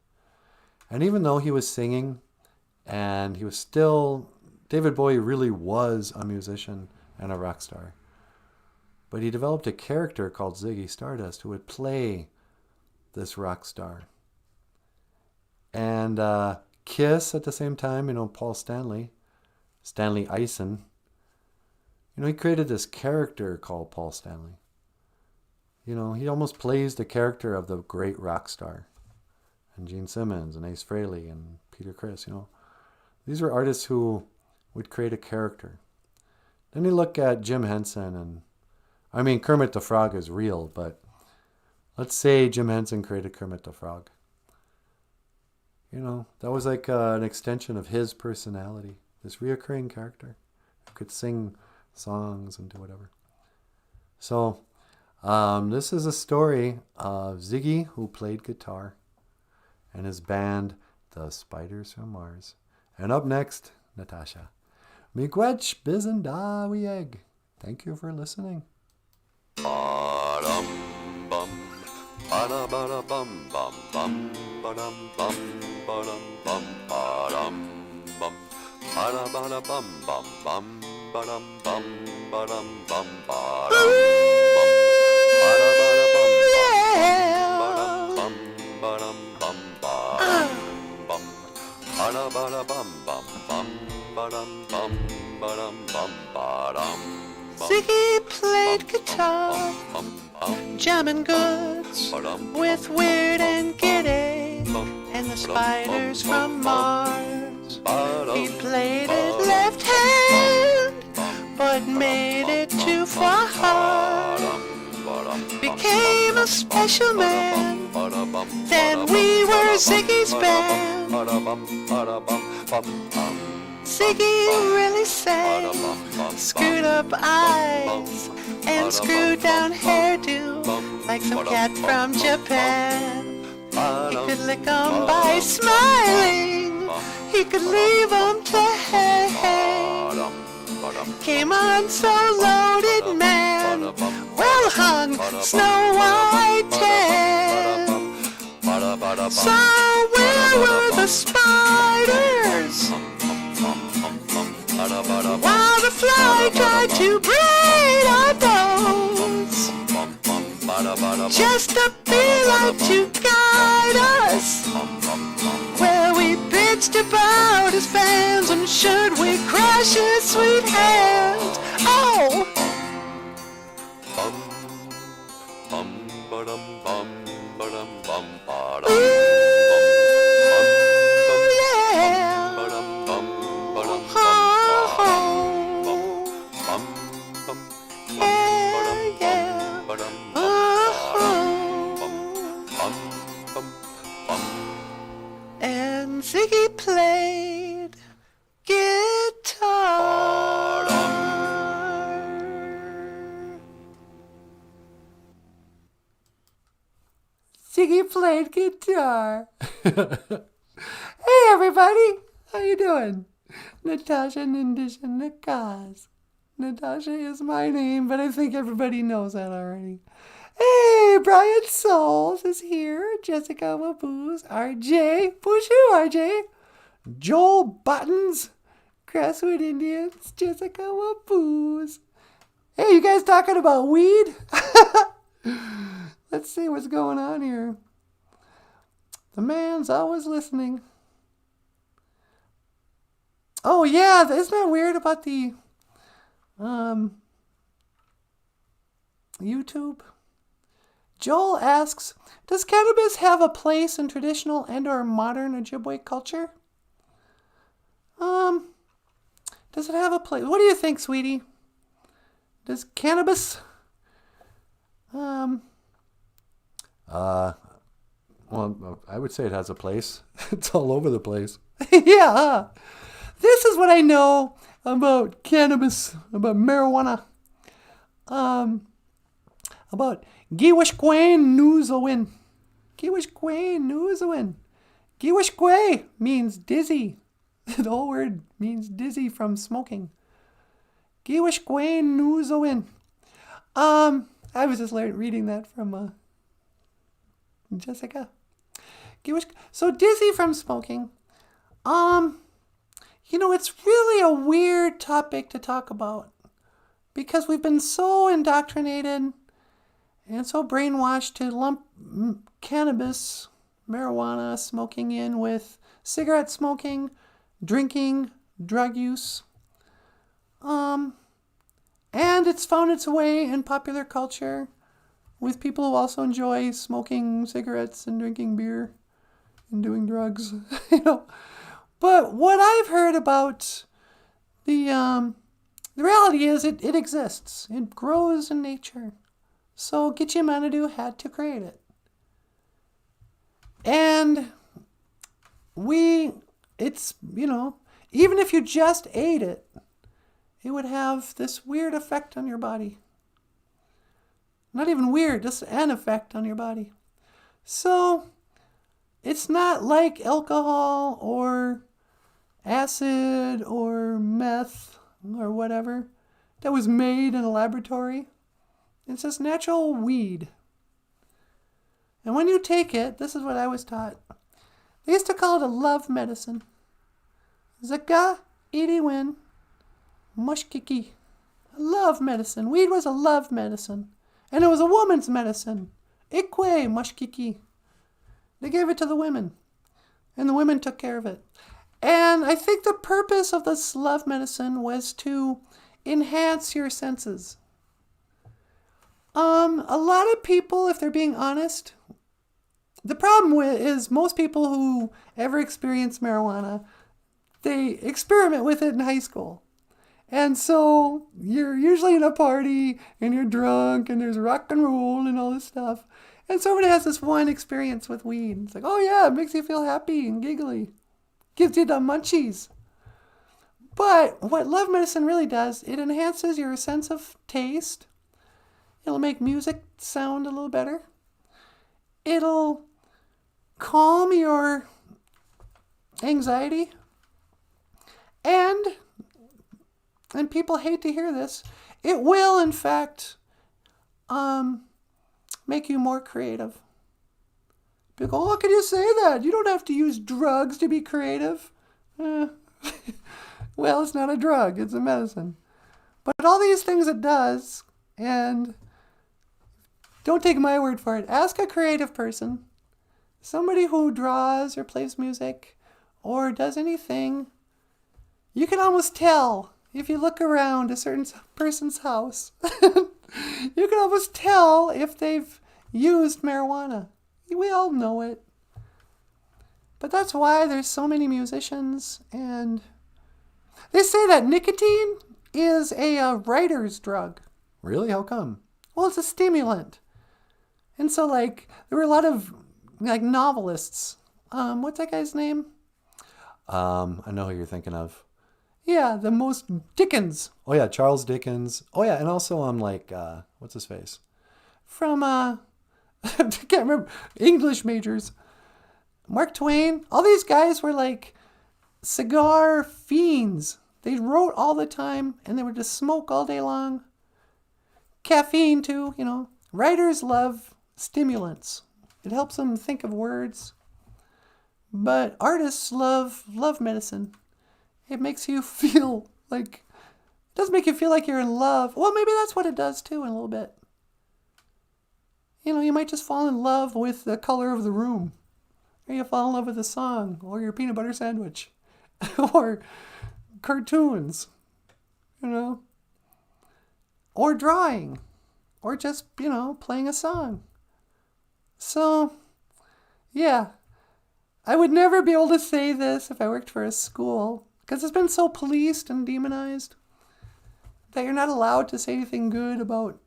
and even though he was singing, and David Bowie really was a musician and a rock star, but he developed a character called Ziggy Stardust who would play this rock star. And Kiss at the same time, Paul Stanley Eisen, he created this character called Paul Stanley. He almost plays the character of the great rock star. And Gene Simmons and Ace Frehley and Peter Criss, These were artists who would create a character. Then you look at Jim Henson and, Kermit the Frog is real, but let's say Jim Henson created Kermit the Frog. That was like an extension of his personality, this reoccurring character who could sing songs and do whatever. So, this is a story of Ziggy, who played guitar, and his band, the Spiders from Mars. And up next, Natasha. Miigwech bizen da we egg. Thank you for listening. Ba-dum-bum, ba-da-ba-da-bum, bum, bum, ba-dum, bum, ba-dum, bum, ba-dum, bum, ba-da-ba-da-bum, bum, bum, ba-dum, bum, ba-dum, bum, ba-dum, bum, ba-dum, bum, ba-dum, ba-da-ba-da-bum, bum, bum, ba-dum, bum, ba-dum, bum, ba-dum. Ziggy played guitar, jamming goods with Weird and Giddy. and the spiders from Mars. He played it left hand, but made it too far. Became a special man, then we were Ziggy's band. Ziggy really sang, screwed up eyes and screwed down hairdo, like some cat from Japan. He could lick 'em by smiling, he could leave 'em to hang. Came on so loaded, man, well hung, Snow White tan. So where were the spiders while the fly tried to braid our bones? Just a beeline to guide us where we bitched about his fans, and should we crush his sweet hand? Oh! Ooh, yeah. And Ziggy played guitar. Ziggy played guitar. Hey everybody, how you doing? Natasha Nindishanakaz. Natasha is my name, but I think everybody knows that already. Hey, Brian Souls is here. Jessica Maboos, RJ, BOOZHOO RJ, Joel Buttons, Crestwood Indians, Jessica Maboos. Hey, you guys talking about weed? Let's see what's going on here. The man's always listening. Oh yeah, isn't that weird about the YouTube? Joel asks, does cannabis have a place in traditional and or modern Ojibwe culture? Does it have a place? What do you think, sweetie? Does cannabis well, I would say it has a place. It's all over the place. Yeah. This is what I know about cannabis, about marijuana. About Giwishkwain Nuzawin. Giwishkwain Nuzawin. Giwishkwe means dizzy. The whole word means dizzy from smoking. Giwishkwain Nuzawin. I was just reading that from Jessica. So dizzy from smoking. You know, it's really a weird topic to talk about because we've been so indoctrinated and so brainwashed to lump cannabis, marijuana, smoking in with cigarette smoking, drinking, drug use. And it's found its way in popular culture with people who also enjoy smoking cigarettes and drinking beer and doing drugs, you know. But what I've heard about the reality is it exists. It grows in nature. So Gitche Manadoo had to create it. And it's, you know, even if you just ate it, it would have this weird effect on your body. Not even weird, just an effect on your body. So it's not like alcohol or acid or meth or whatever that was made in a laboratory. It's just natural weed. And when you take it, this is what I was taught. They used to call it a love medicine. Zaka iriwin mushkiki. A love medicine. Weed was a love medicine. And it was a woman's medicine. Ikwe mushkiki. They gave it to the women. And the women took care of it. And I think the purpose of this love medicine was to enhance your senses. A lot of people, if they're being honest, the problem with is most people who ever experience marijuana, they experiment with it in high school. And so you're usually in a party and you're drunk and there's rock and roll and all this stuff. And somebody has this one experience with weed. It's like, oh yeah, it makes you feel happy and giggly. Gives you the munchies. But what love medicine really does, it enhances your sense of taste. It'll make music sound a little better. It'll calm your anxiety. And people hate to hear this, it will, in fact, make you more creative. People go, how can you say that? You don't have to use drugs to be creative. Well, it's not a drug, it's a medicine. But all these things it does, and don't take my word for it. Ask a creative person, somebody who draws or plays music or does anything. You can almost tell if you look around a certain person's house. You can almost tell if they've used marijuana. We all know it. But that's why there's so many musicians. And they say that nicotine is a writer's drug. Really? How come? Well, it's a stimulant. And so, like, there were a lot of, like, novelists. What's that guy's name? I know who you're thinking of. Yeah, the most Dickens. Oh yeah, Charles Dickens. Oh yeah, and also what's his face? From, I can't remember, English majors. Mark Twain. All these guys were like cigar fiends. They wrote all the time and they would just smoke all day long. Caffeine too, you know. Writers love stimulants. It helps them think of words. But artists love medicine. It makes you feel like, it does make you feel like you're in love. Well, maybe that's what it does too in a little bit. You know, you might just fall in love with the color of the room. Or you fall in love with a song, or your peanut butter sandwich, or cartoons, you know, or drawing, or just, you know, playing a song. So, yeah, I would never be able to say this if I worked for a school, because it's been so policed and demonized that you're not allowed to say anything good about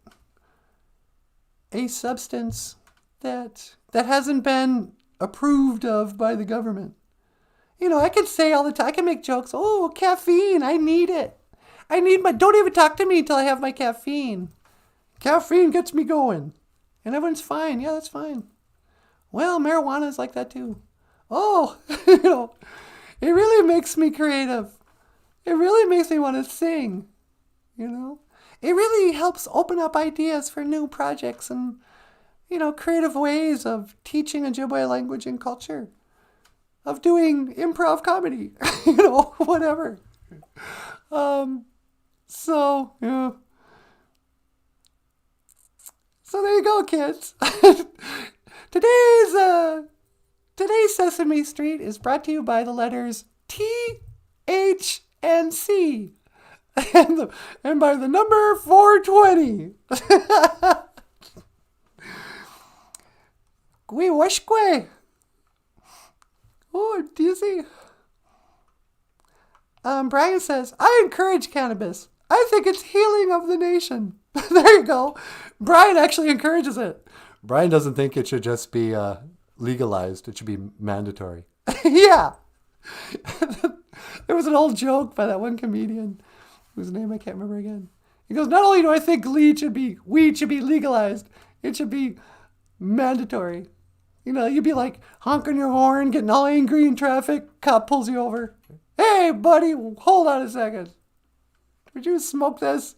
a substance that hasn't been approved of by the government. You know, I can say all the time, I can make jokes, oh, caffeine, I need it. Don't even talk to me until I have my caffeine. Caffeine gets me going. And everyone's fine. Yeah, that's fine. Well, marijuana is like that too. Oh, you know, it really makes me creative. It really makes me want to sing, you know. It really helps open up ideas for new projects and, you know, creative ways of teaching Ojibwe language and culture, of doing improv comedy, you know, whatever. So, yeah. So there you go, kids. Today's Sesame Street is brought to you by the letters T, H, and C. And by the number 420. OJIBWE. Oh, do you see? Brian says, I encourage cannabis. I think it's healing of the nation. There you go. Brian actually encourages it. Brian doesn't think it should just be legalized. It should be mandatory. Yeah. There was an old joke by that one comedian whose name I can't remember again. He goes, not only do I think weed should be legalized, it should be mandatory. You know, you'd be like honking your horn, getting all angry in traffic, cop pulls you over. Hey, buddy, hold on a second. Did you smoke this?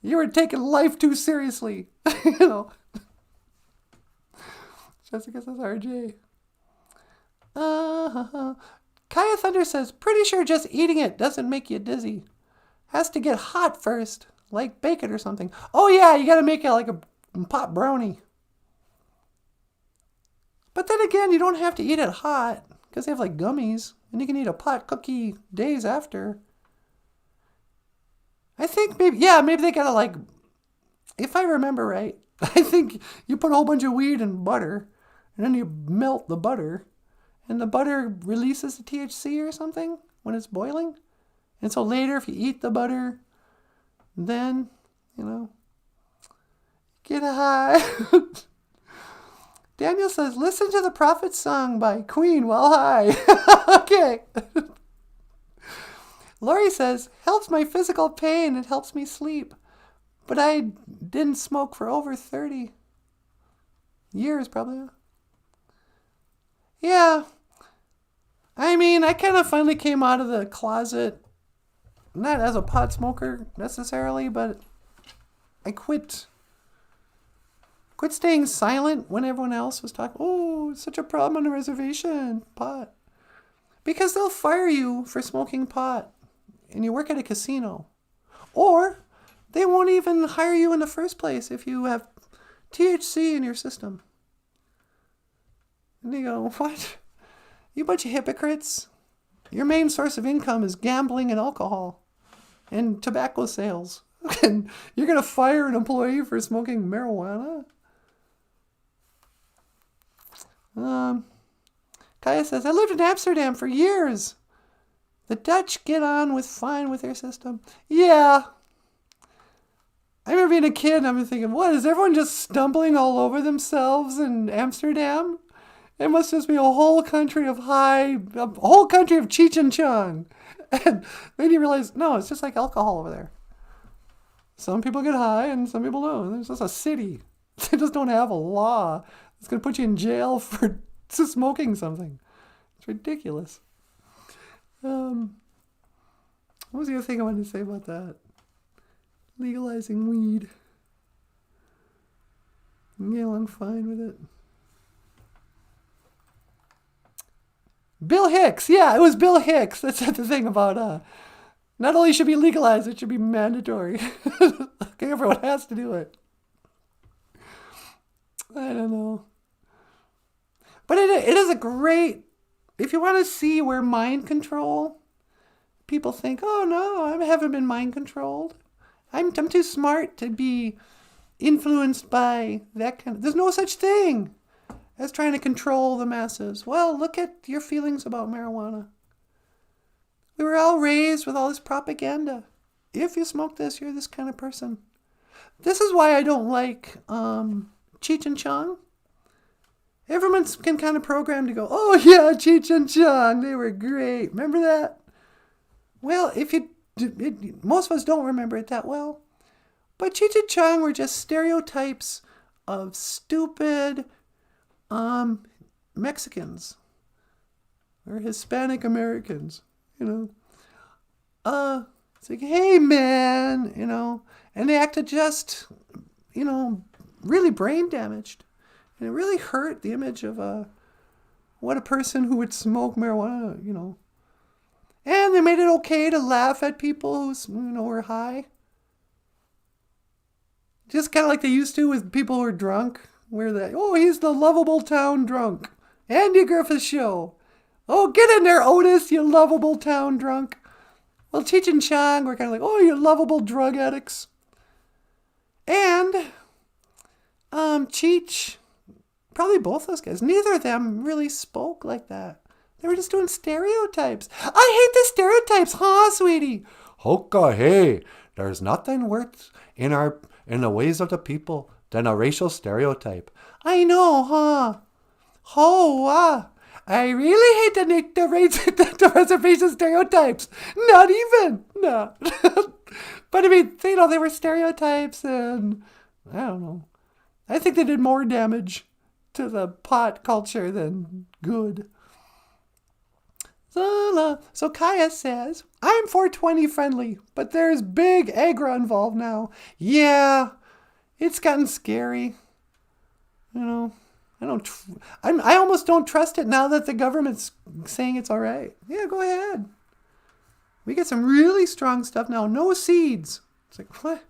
You were taking life too seriously. You know. Jessica says RJ. Kaya Thunder says, pretty sure just eating it doesn't make you dizzy. Has to get hot first, like bacon or something. Oh yeah, you gotta make it like a pot brownie. But then again, you don't have to eat it hot, because they have like gummies, and you can eat a pot cookie days after. I think maybe they gotta if I remember right, I think you put a whole bunch of weed in butter, And then you melt the butter, and the butter releases the THC or something when it's boiling. And so later, if you eat the butter, then, get high. Daniel says, listen to the Prophet song by Queen while high. Okay. Lori says, helps my physical pain. It helps me sleep. But I didn't smoke for over 30 years, probably. Yeah. I mean, I kind of finally came out of the closet, not as a pot smoker necessarily, but I quit staying silent when everyone else was talking. Oh, it's such a problem on the reservation, pot. Because they'll fire you for smoking pot and you work at a casino. Or they won't even hire you in the first place if you have THC in your system. And they go, what? You bunch of hypocrites. Your main source of income is gambling and alcohol and tobacco sales. And you're going to fire an employee for smoking marijuana? Kaya says, I lived in Amsterdam for years. The Dutch get on fine with their system. Yeah. I remember being a kid and I'm thinking, what, is everyone just stumbling all over themselves in Amsterdam? It must just be a whole country of Cheech and Chong. And then you realize, no, it's just like alcohol over there. Some people get high and some people don't. It's just a city. They just don't have a law that's going to put you in jail for smoking something. It's ridiculous. What was the other thing I wanted to say about that? Legalizing weed. I'm getting along fine with it. Bill Hicks. Yeah, it was Bill Hicks. That's the thing about not only should it be legalized, it should be mandatory. Okay, everyone has to do it. I don't know. But it is a great, if you want to see where mind control, people think, oh no, I haven't been mind controlled. I'm too smart to be influenced by that kind of, there's no such thing as trying to control the masses. Well, look at your feelings about marijuana. We were all raised with all this propaganda. If you smoke this, you're this kind of person. This is why I don't like Cheech and Chong. Everyone's been kind of programmed to go, oh yeah, Cheech and Chong, they were great. Remember that? Well, most of us don't remember it that well. But Cheech and Chong were just stereotypes of stupid Mexicans or Hispanic Americans, It's like, hey man, and they acted just, really brain damaged. And it really hurt the image of what a person who would smoke marijuana, And they made it okay to laugh at people who, were high. Just kind of like they used to with people who are drunk. Where he's the lovable town drunk. Andy Griffith Show. Oh, get in there, Otis, you lovable town drunk. Well, Cheech and Chong were kind of like, oh, you lovable drug addicts. And Cheech, probably both those guys, neither of them really spoke like that. They were just doing stereotypes. I hate the stereotypes, huh, sweetie? Hoka, hey, there's nothing worse in the ways of the people than a racial stereotype. I know, huh? I really hate the reservation stereotypes. Not even. No. But I mean, they were stereotypes and I don't know. I think they did more damage to the pot culture than good. So Kaya says, I'm 420 friendly, but there's big agra involved now. Yeah, it's gotten scary. I almost don't trust it now that the government's saying it's all right. Yeah, go ahead. We get some really strong stuff now. No seeds. It's like, what?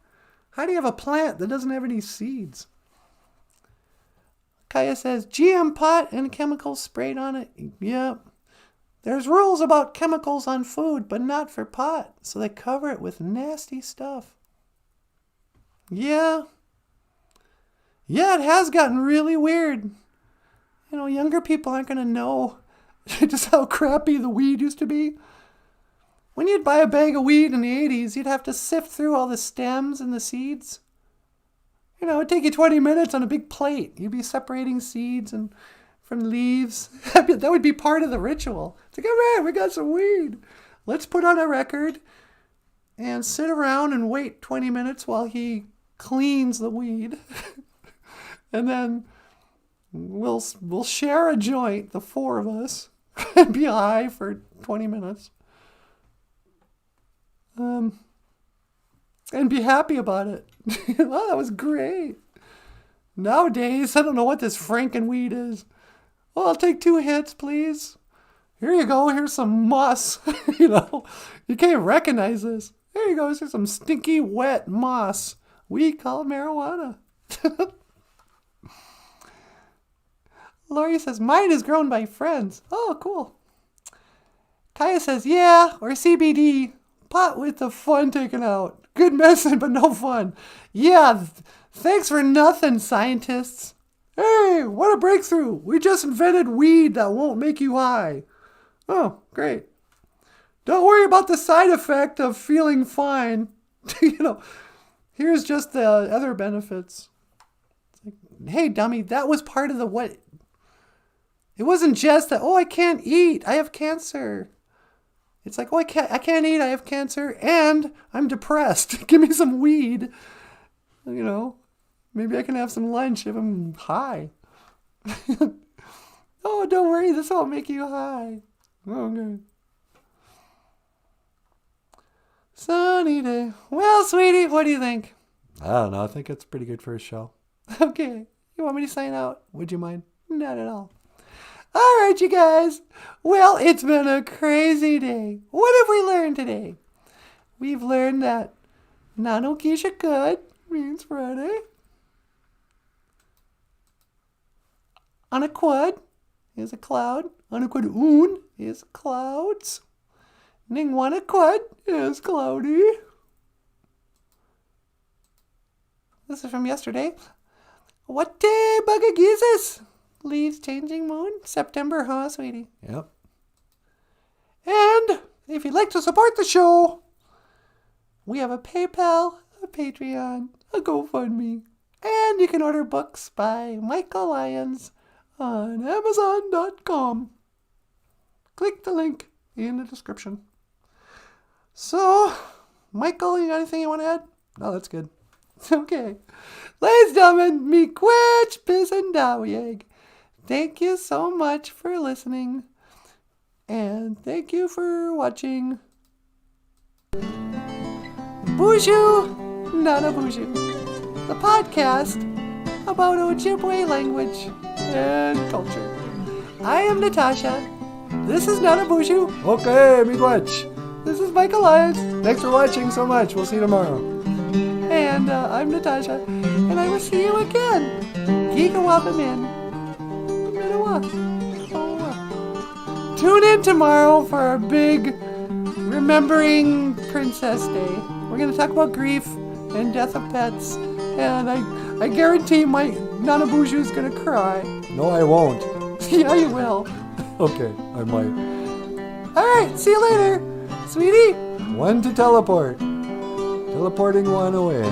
How do you have a plant that doesn't have any seeds? Kaya says, GM pot and chemicals sprayed on it. Yep. There's rules about chemicals on food, but not for pot. So they cover it with nasty stuff. Yeah. Yeah, it has gotten really weird. younger people aren't going to know just how crappy the weed used to be. When you'd buy a bag of weed in the 80s, you'd have to sift through all the stems and the seeds. It'd take you 20 minutes on a big plate. You'd be separating seeds and from leaves. That would be part of the ritual. It's like, all right, we got some weed. Let's put on a record and sit around and wait 20 minutes while he cleans the weed. And then we'll share a joint, the four of us, and be high for 20 minutes. And be happy about it. Wow, that was great. Nowadays, I don't know what this Frankenweed is. Well, I'll take 2 hits, please. Here you go. Here's some moss. You can't recognize this. There you go. Here's some stinky, wet moss. We call marijuana. Lori says, mine is grown by friends. Oh, cool. Kaya says, yeah, or CBD. Pot with the fun taken out. Good medicine, but no fun. Yeah, thanks for nothing, scientists. Hey, what a breakthrough. We just invented weed that won't make you high. Oh, great. Don't worry about the side effect of feeling fine. Here's just the other benefits. It's like, hey, dummy, that was part of the what? It wasn't just that, I can't eat. I have cancer. It's like, I can't eat. I have cancer and I'm depressed. Give me some weed. Maybe I can have some lunch if I'm high. Oh, don't worry. This won't make you high. Okay. Sunny day. Well, sweetie, what do you think? I don't know. I think it's pretty good for a show. Okay. You want me to sign out? Would you mind? Not at all. All right, you guys. Well, it's been a crazy day. What have we learned today? We've learned that Nanogeisha good means Friday. Anaquad is a cloud. Anaquad is clouds. Ningwanaquad is cloudy. This is from yesterday. What day bugagizes? Leaves changing moon. September, huh, sweetie? Yep. And if you'd like to support the show, we have a PayPal, a Patreon, a GoFundMe, and you can order books by Michael Lyons on Amazon.com. Click the link in the description. So, Michael, you got anything you want to add? No, that's good. Okay. Ladies and gentlemen, me quitch Bisandawieg. Thank you so much for listening. And thank you for watching BOOZHOO NANABOOZHOO, the podcast about Ojibwe language and culture. I am Natasha. This is NANABOOZHOO. Okay, miigwech. This is Michael Lyons. Thanks for watching so much. We'll see you tomorrow. And I'm Natasha. And I will see you again. Gigawabamin. Tune in tomorrow for our big Remembering Princess Day. We're going to talk about grief and death of pets. And I guarantee my NANABOOZHOO is going to cry. No, I won't. Yeah, you will. Okay, I might. All right, see you later, sweetie. One to teleport. Teleporting one away.